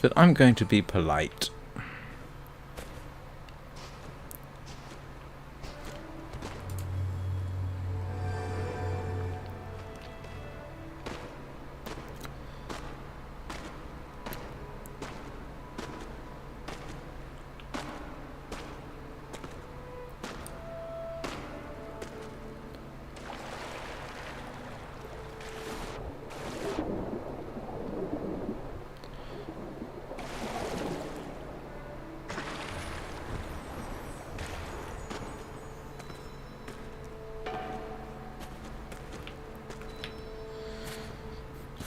But I'm going to be polite.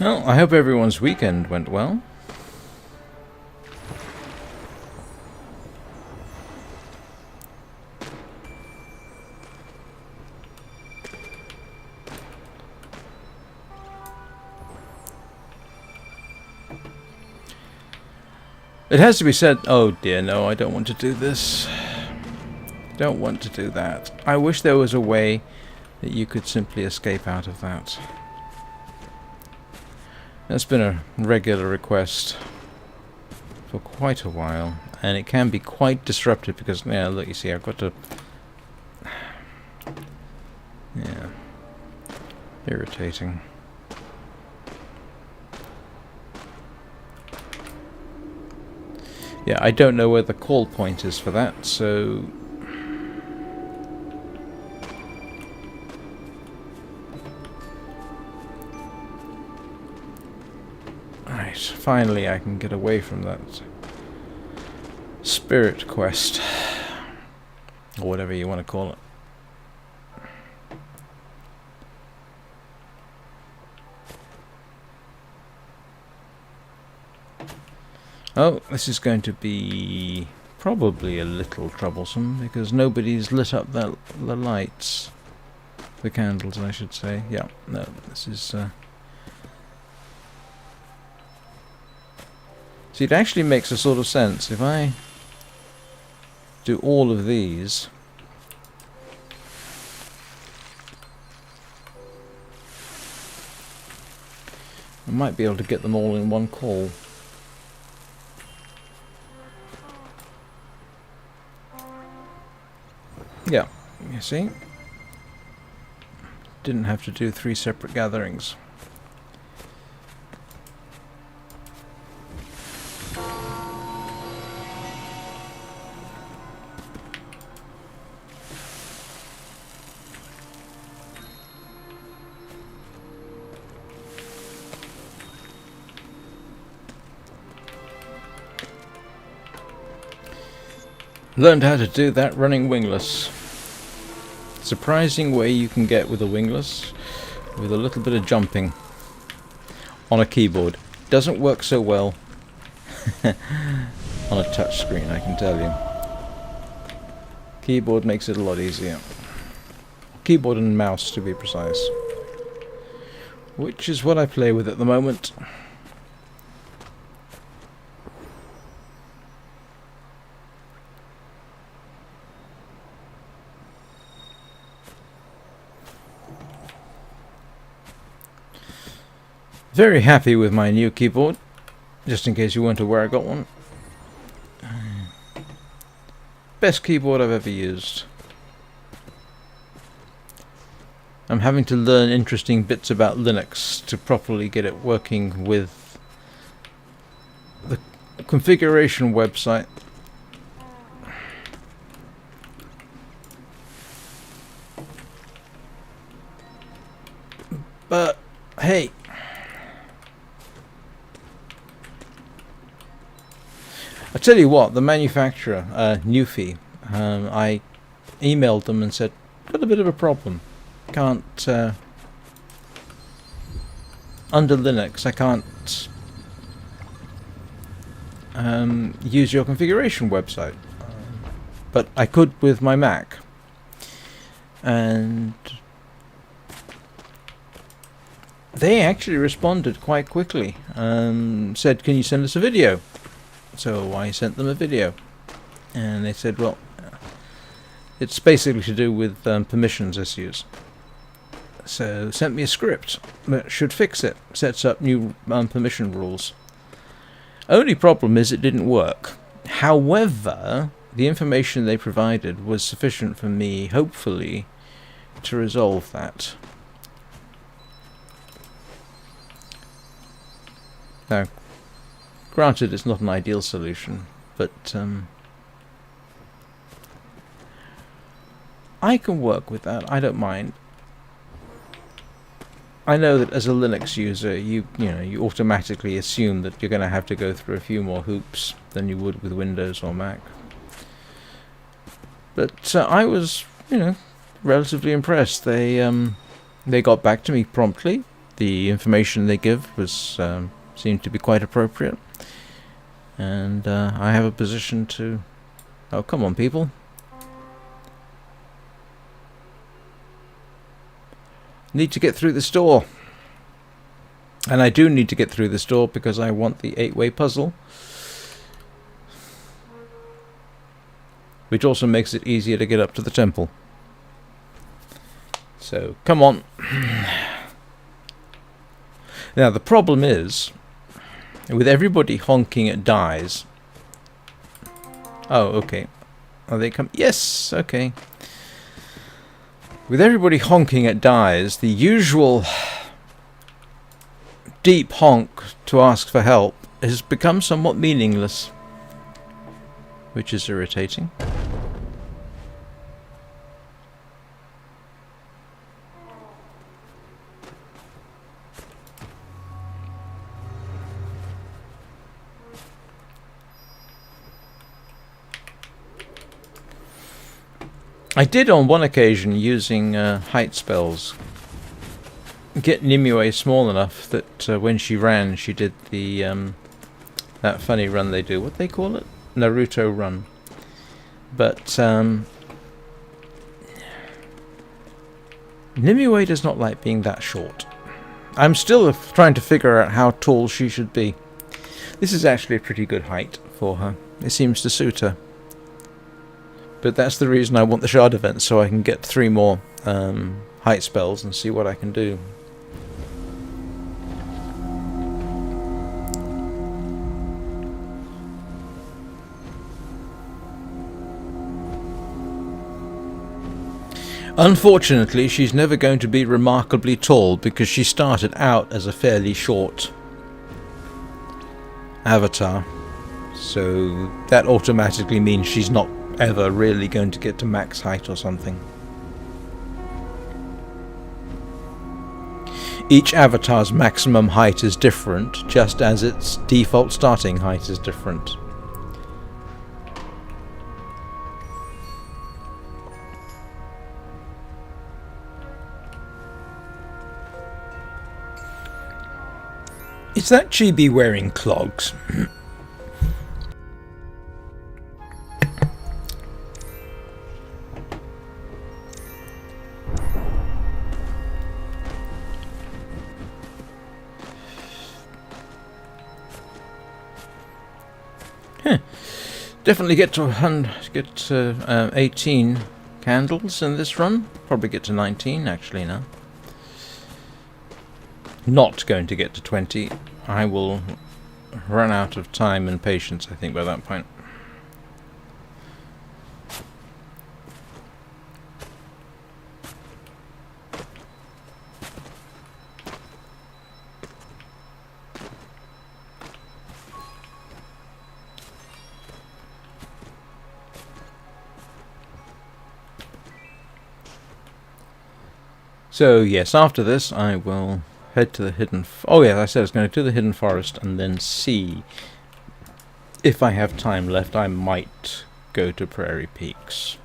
Well, I hope everyone's weekend went well. It has to be said, oh dear, no, I don't want to do this. Don't want to do that. I wish there was a way that you could simply escape out of that. That's been a regular request for quite a while, and it can be quite disruptive because, yeah, look, you see, I've got to... Yeah. Irritating. Yeah, I don't know where the call point is for that, so... Right, finally I can get away from that spirit quest, or whatever you want to call it. Oh, this is going to be probably a little troublesome because nobody's lit up the lights. The candles, I should say. Yeah, no, this is... See, it actually makes a sort of sense. If I do all of these... I might be able to get them all in one call. Yeah, you see? Didn't have to do 3 separate gatherings. Learned how to do that running wingless. Surprising way you can get with a wingless with a little bit of jumping on a keyboard. Doesn't work so well on a touch screen, I can tell you. Keyboard makes it a lot easier. Keyboard and mouse, to be precise. Which is what I play with at the moment. Very happy with my new keyboard, just in case you wonder where I got one. Best keyboard I've ever used. I'm having to learn interesting bits about Linux to properly get it working with the configuration website. But, hey. I tell you what, the manufacturer, Nimue, I emailed them and said, got a bit of a problem. Can't, under Linux, I can't use your configuration website. But I could with my Mac. And they actually responded quite quickly. Said, can you send us a video? So I sent them a video. And they said, well, it's basically to do with permissions issues. So sent me a script that should fix it. Sets up new permission rules. Only problem is it didn't work. However, the information they provided was sufficient for me, hopefully, to resolve that. Now, granted, it's not an ideal solution, but I can work with that. I don't mind. I know that as a Linux user, you automatically assume that you're going to have to go through a few more hoops than you would with Windows or Mac. But I was, relatively impressed. They got back to me promptly. The information they give was seemed to be quite appropriate, and I have a position to. Oh, come on, people! Need to get through this door. And I do need to get through this door because I want the 8-way puzzle. Which also makes it easier to get up to the temple. So, come on. Now, the problem is, with everybody honking at dies. Oh, okay. Are they come? Yes, okay. With everybody honking at dies, the usual deep honk to ask for help has become somewhat meaningless, which is irritating. I did on one occasion, using height spells, get Nimue small enough that when she ran, she did the that funny run they do. What do they call it? Naruto run. But Nimue does not like being that short. I'm still trying to figure out how tall she should be. This is actually a pretty good height for her. It seems to suit her. But that's the reason I want the shard event, so I can get 3 more height spells and see what I can do. Unfortunately, she's never going to be remarkably tall because she started out as a fairly short avatar. So that automatically means she's not ever really going to get to max height or something. Each avatar's maximum height is different, just as its default starting height is different. Is that Chibi wearing clogs? Definitely get to 18 candles in this run. Probably get to 19 actually now. Not going to get to 20. I will run out of time and patience, I think, by that point. So yes, after this I will head to the hidden... oh yeah, I said I was going to do the hidden forest and then see if I have time left. I might go to Prairie Peaks.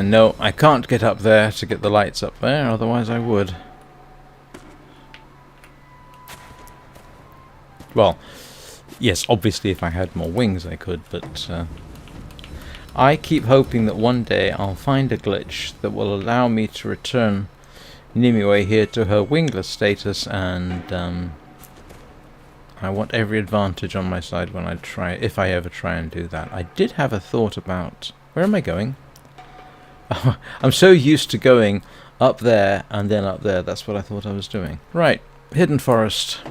No, I can't get up there to get the lights up there, otherwise I would. Well, yes, obviously if I had more wings I could, but I keep hoping that one day I'll find a glitch that will allow me to return Nimue here to her wingless status, and I want every advantage on my side when I try, if I ever try and do that. I did have a thought about... Where am I going? I'm so used to going up there and then up there. That's what I thought I was doing. Right, Hidden Forest.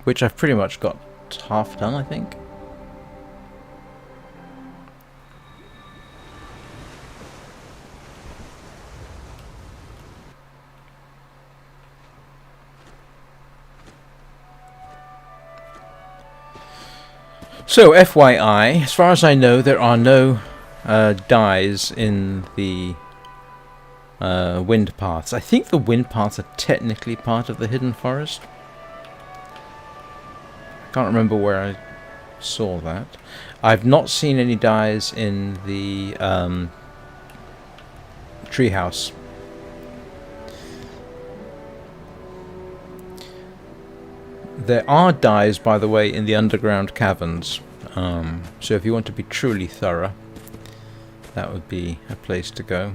Which I've pretty much got half done, I think. So, FYI, as far as I know, there are no dyes in the wind paths. I think the wind paths are technically part of the Hidden Forest. I can't remember where I saw that. I've not seen any dyes in the treehouse. There are dyes, by the way, in the underground caverns. So if you want to be truly thorough, that would be a place to go.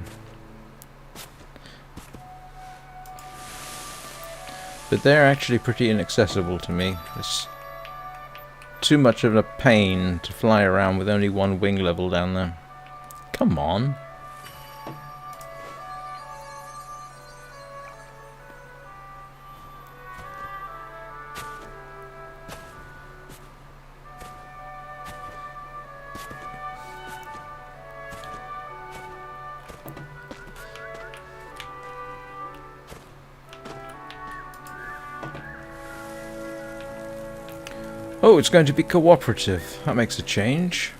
But they're actually pretty inaccessible to me. It's too much of a pain to fly around with only one wing level down there. Come on. Oh, it's going to be cooperative. That makes a change.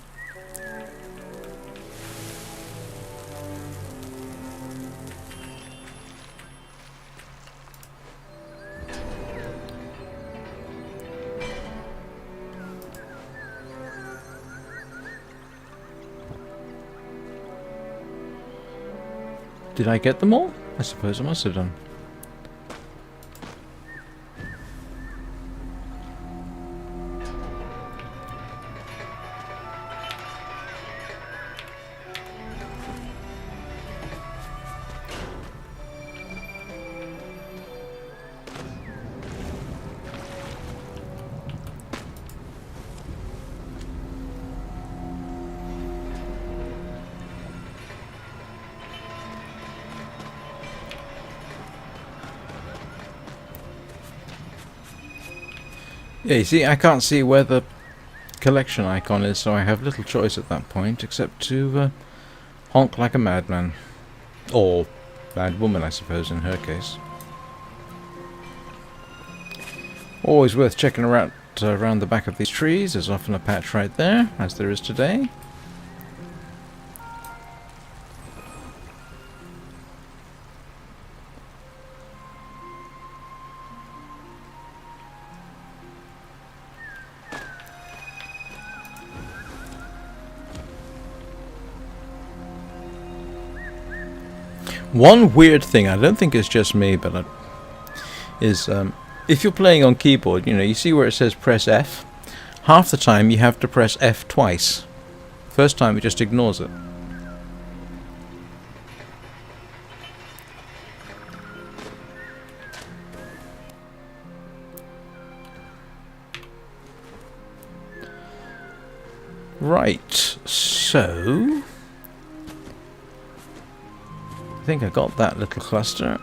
Did I get them all? I suppose I must have done. Yeah, you see, I can't see where the collection icon is, so I have little choice at that point except to honk like a madman. Or mad woman, I suppose, in her case. Always worth checking around the back of these trees. There's often a patch right there, as there is today. One weird thing, I don't think it's just me, but is if you're playing on keyboard, you know, you see where it says press F. Half the time you have to press F twice. First time it just ignores it. Right, so I think I got that little cluster.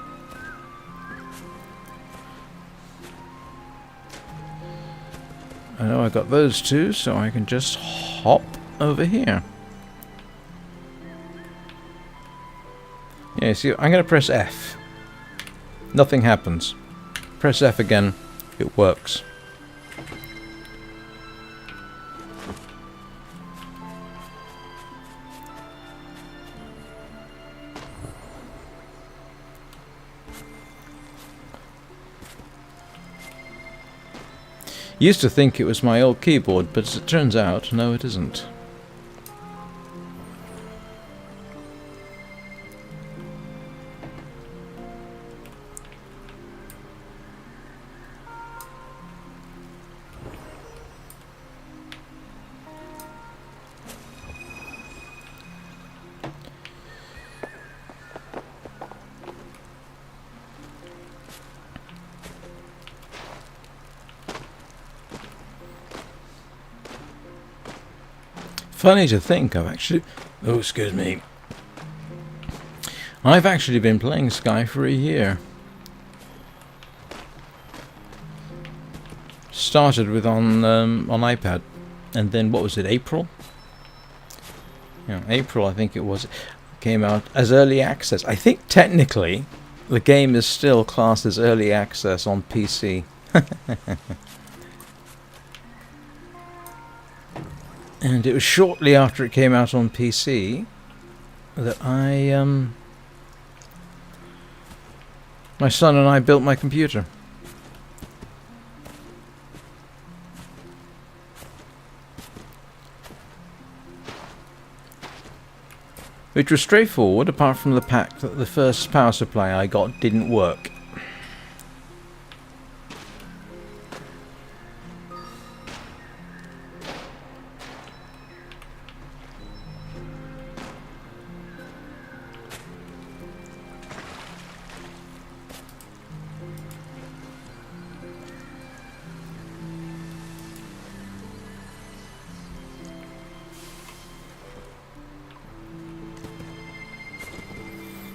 I know I got those two, so I can just hop over here. Yeah, see, I'm going to press F. Nothing happens. Press F again, it works. Used to think it was my old keyboard, but as it turns out, no, it isn't. Funny to think, I've actually... Oh, excuse me. I've actually been playing Sky for a year. Started with on iPad, and then what was it, April? Yeah, April I think it was. Came out as early access. I think technically the game is still classed as early access on PC. And it was shortly after it came out on PC that my son and I built my computer. Which was straightforward, apart from the fact that the first power supply I got didn't work.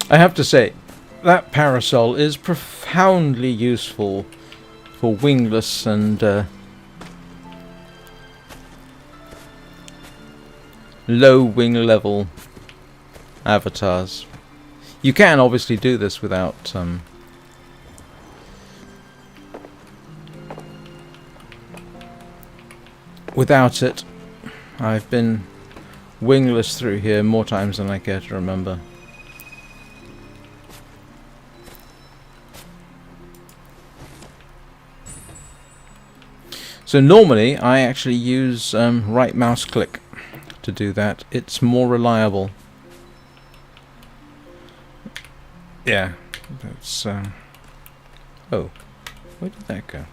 I have to say, that parasol is profoundly useful for wingless and low wing level avatars. You can obviously do this without it. I've been wingless through here more times than I care to remember. So normally I actually use right mouse click to do that. It's more reliable. Yeah, that's oh, where did that go?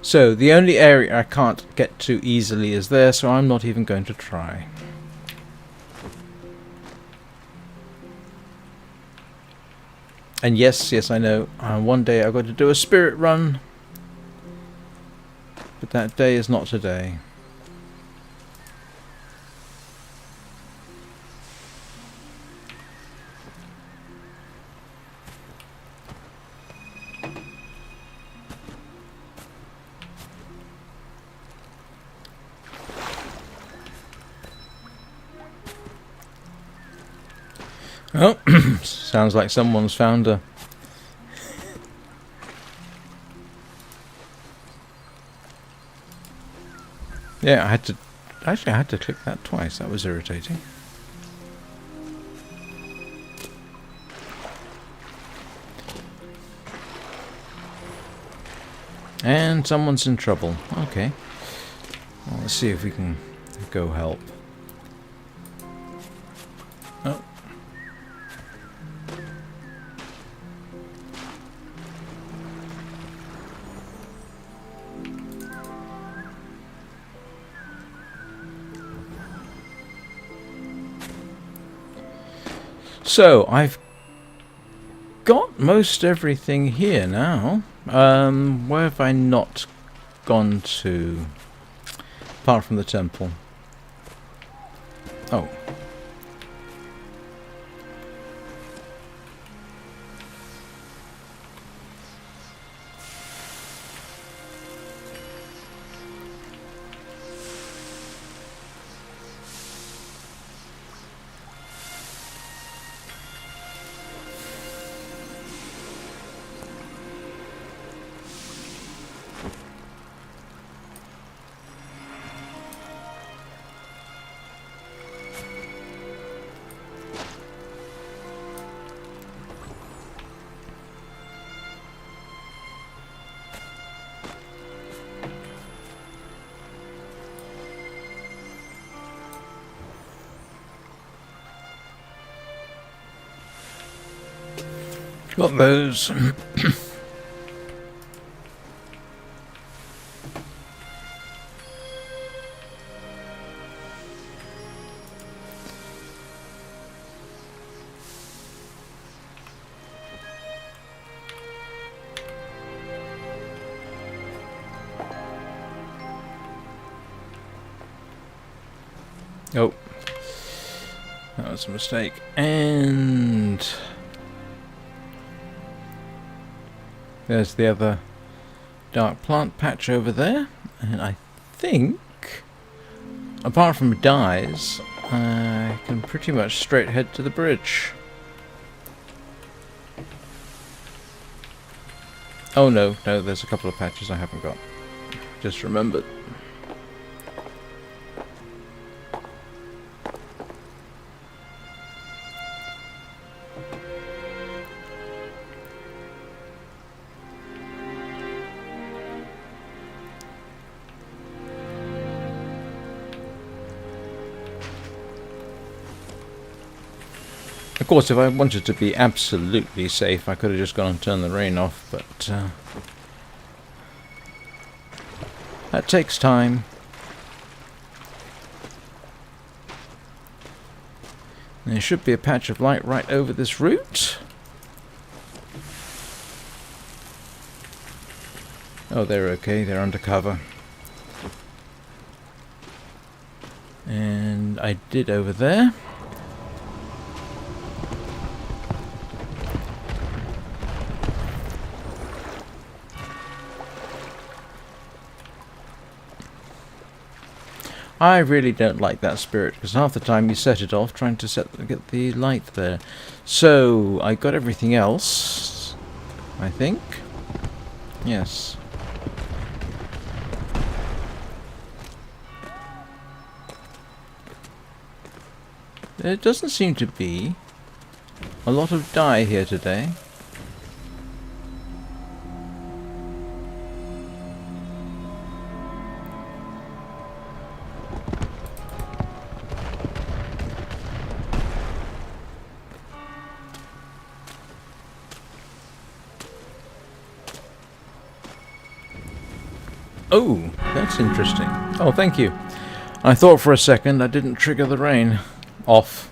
So the only area I can't get to easily is there, so I'm not even going to try. And yes, I know, one day I've got to do a spirit run. But that day is not today. Oh, sounds like someone's found a... Yeah, I had to click that twice. That was irritating. And someone's in trouble. Okay. Well, let's see if we can go help. Oh. So, I've got most everything here now. Where have I not gone to? Apart from the temple. Oh. Got those. Oh, that was a mistake. And there's the other dark plant patch over there. And I think, apart from dyes, I can pretty much straight head to the bridge. Oh no, there's a couple of patches I haven't got. Just remembered. Of course, if I wanted to be absolutely safe, I could have just gone and turned the rain off, but that takes time. There should be a patch of light right over this route. Oh, they're okay. They're under cover. And I did over there. I really don't like that spirit, because half the time you set it off trying to get the light there. So, I got everything else, I think. Yes. There doesn't seem to be a lot of dye here today. Oh, that's interesting. Oh, thank you. I thought for a second I didn't trigger the rain. Off.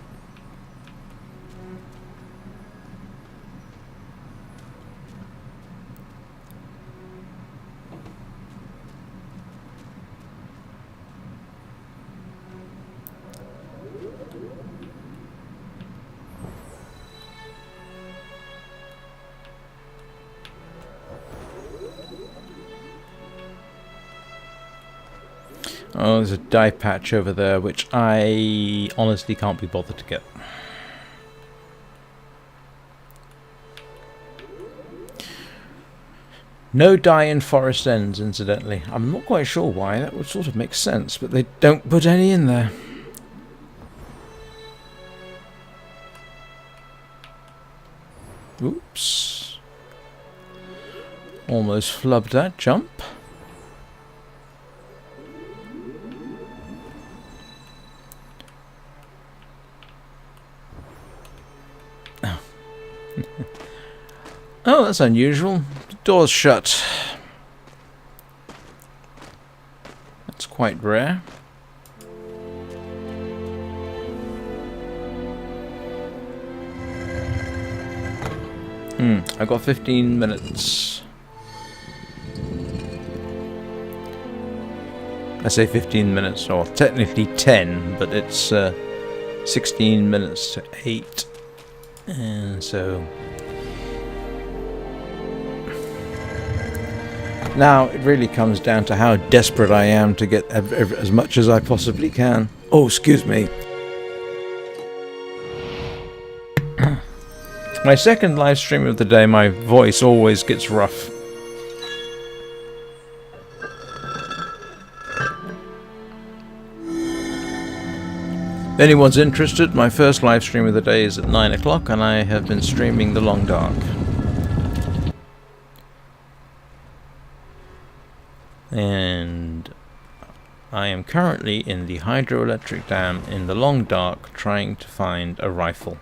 Oh, there's a dye patch over there, which I honestly can't be bothered to get. No dye in forest ends, incidentally. I'm not quite sure why. That would sort of make sense, but they don't put any in there. Oops. Almost flubbed that jump. Oh, that's unusual. The door's shut. That's quite rare. I've got 15 minutes. I say 15 minutes, or technically 10, but it's 16 minutes to 8. And so... now, it really comes down to how desperate I am to get as much as I possibly can. Oh, excuse me. My second live stream of the day, my voice always gets rough. If anyone's interested, my first live stream of the day is at 9 o'clock, and I have been streaming The Long Dark. And I am currently in the hydroelectric dam in the Long Dark trying to find a rifle.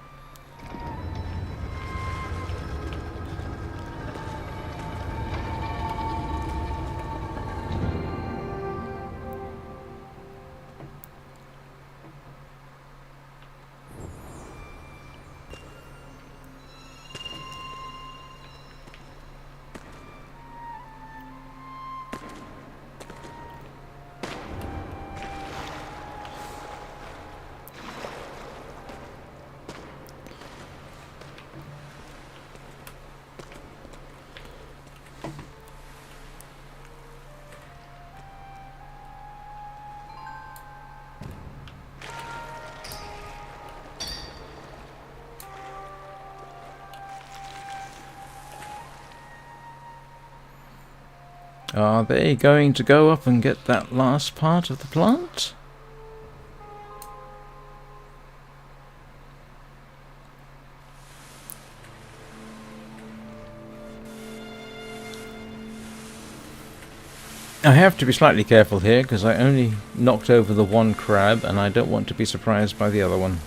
Are they going to go up and get that last part of the plant? I have to be slightly careful here because I only knocked over the one crab and I don't want to be surprised by the other one.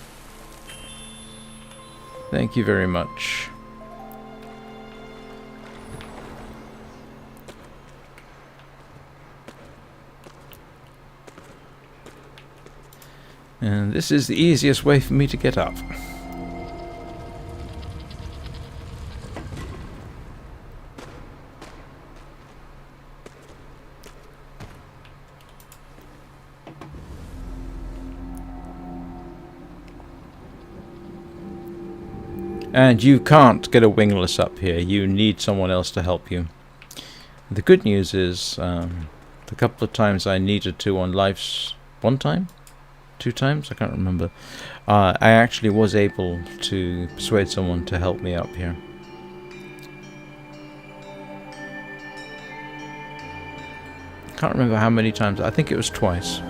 Thank you very much. And this is the easiest way for me to get up. And you can't get a wingless up here. You need someone else to help you. The good news is, the couple of times I needed to on life's... one time? 2 times? I can't remember. I actually was able to persuade someone to help me up here. Can't remember how many times. I think it was twice.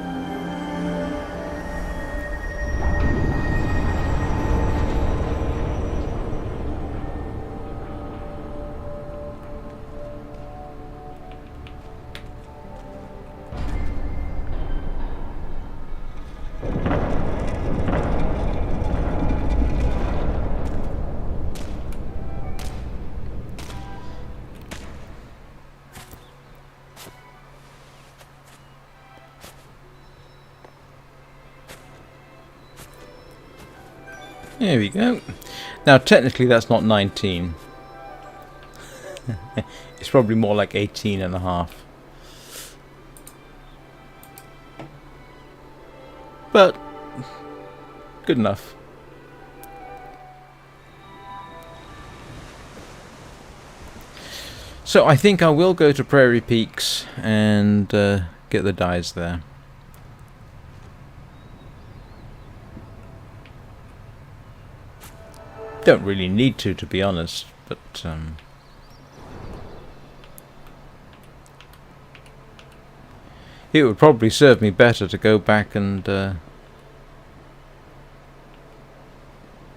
There we go. Now technically that's not 19. It's probably more like 18 and a half. But good enough. So I think I will go to Prairie Peaks and get the dyes there. Don't really need to be honest, but it would probably serve me better to go back and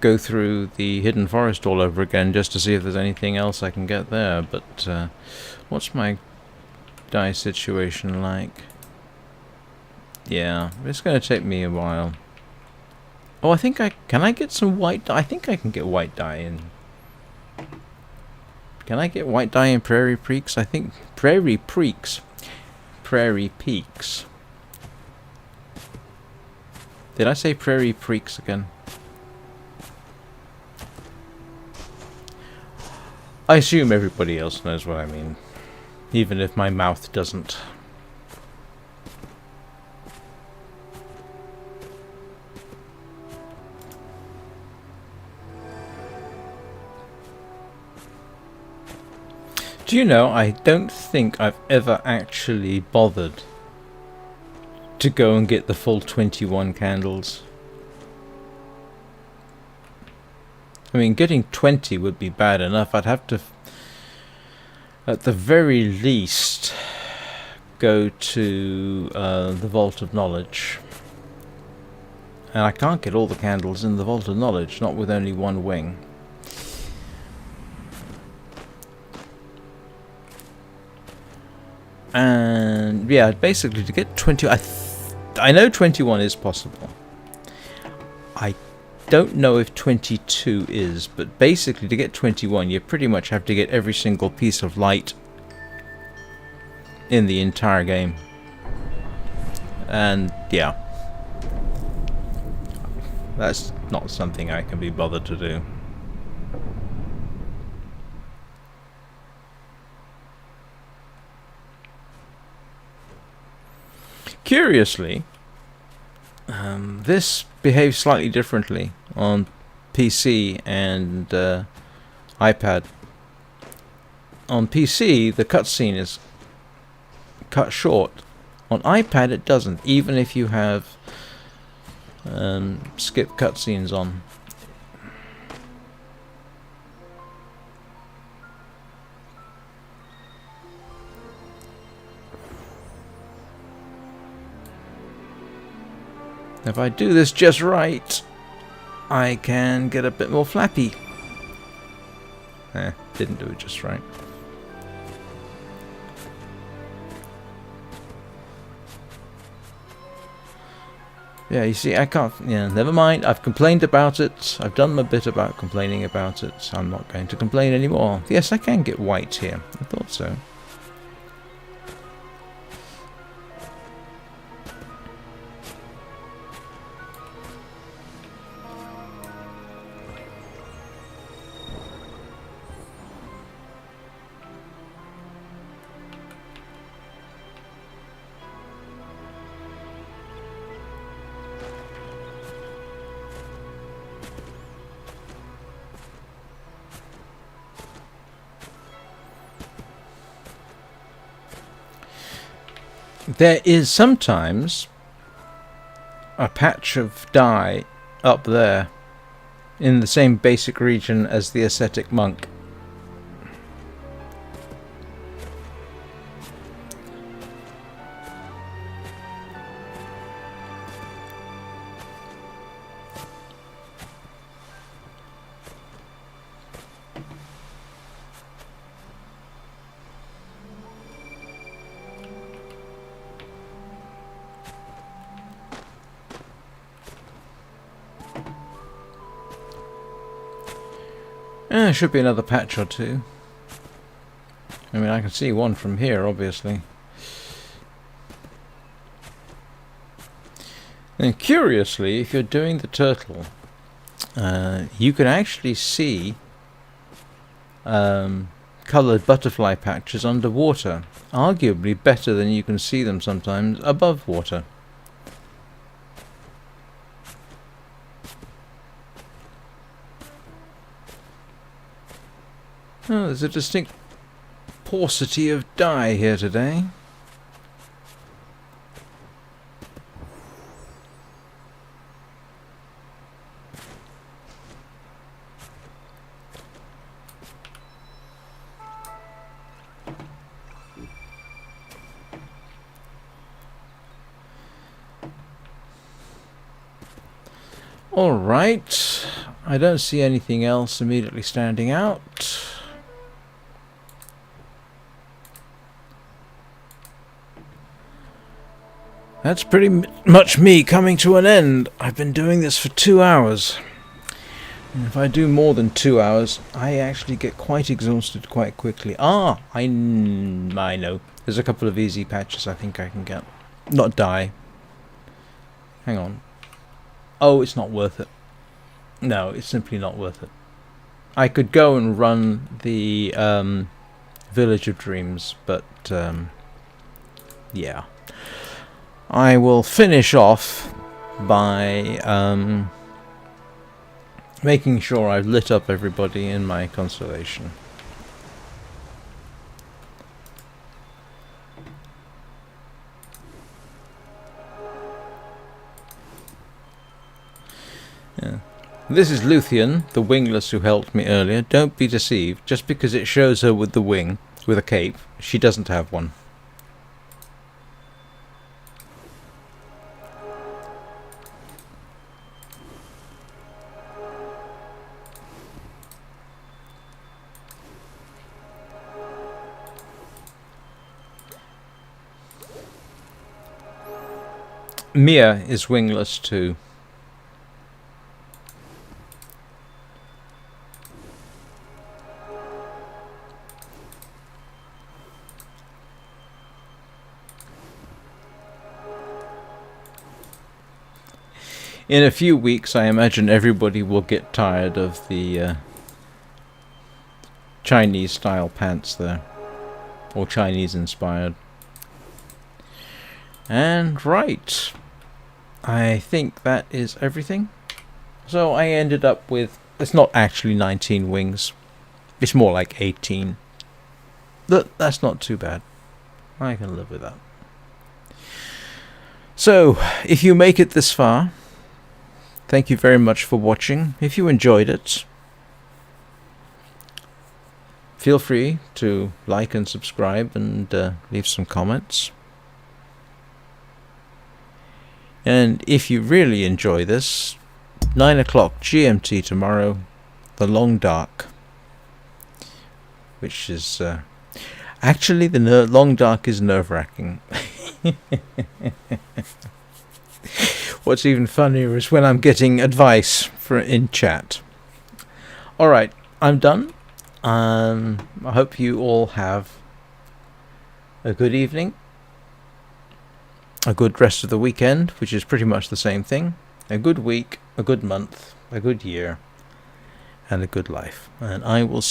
go through the hidden forest all over again just to see if there's anything else I can get there. But what's my dye situation like? Yeah, it's going to take me a while. Oh, I think can I get some white dye? I think I can get white dye in. Can I get white dye in Prairie Peaks? I think Prairie Peaks. Did I say Prairie Peaks again? I assume everybody else knows what I mean, even if my mouth doesn't. Do you know, I don't think I've ever actually bothered to go and get the full 21 candles. I mean, getting 20 would be bad enough. I'd have to, at the very least, go to the Vault of Knowledge. And I can't get all the candles in the Vault of Knowledge, not with only one wing. And yeah, basically to get 20, I know 21 is possible. I don't know if 22 is, but basically to get 21 you pretty much have to get every single piece of light in the entire game. And yeah, that's not something I can be bothered to do. Curiously, this behaves slightly differently on PC and iPad. On PC, the cutscene is cut short. On iPad, it doesn't, even if you have skip cutscenes on. If I do this just right, I can get a bit more flappy. Didn't do it just right. Yeah, you see, I can't... Yeah, never mind. I've complained about it. I've done my bit about complaining about it. I'm not going to complain anymore. Yes, I can get white here. I thought so. There is sometimes a patch of dye up there in the same basic region as the ascetic monk. There should be another patch or two. I mean, I can see one from here, obviously. And curiously, if you're doing the turtle, you can actually see coloured butterfly patches underwater. Arguably better than you can see them sometimes above water. Oh, there's a distinct paucity of dye here today. All right, I don't see anything else immediately standing out. That's pretty much me coming to an end. I've been doing this for 2 hours. And if I do more than 2 hours, I actually get quite exhausted quite quickly. I know. There's a couple of easy patches I think I can get. Not die. Hang on. Oh, it's not worth it. No, it's simply not worth it. I could go and run the Village of Dreams, but yeah. I will finish off by making sure I've lit up everybody in my constellation. Yeah. This is Luthien, the wingless who helped me earlier. Don't be deceived. Just because it shows her with the wing, with a cape, she doesn't have one. Mia is wingless too. In a few weeks, I imagine everybody will get tired of the Chinese-style pants there, or Chinese-inspired. And right, I think that is everything. So I ended up with, it's not actually 19 wings, it's more like 18. But that's not too bad. I can live with that. So, if you make it this far, thank you very much for watching. If you enjoyed it, feel free to like and subscribe and leave some comments. And if you really enjoy this, 9 o'clock GMT tomorrow, The Long Dark, which is actually the Long Dark is nerve-wracking. What's even funnier is when I'm getting advice in chat. Alright, I'm done. I hope you all have a good evening, a good rest of the weekend, which is pretty much the same thing, a good week, a good month, a good year, and a good life. And I will see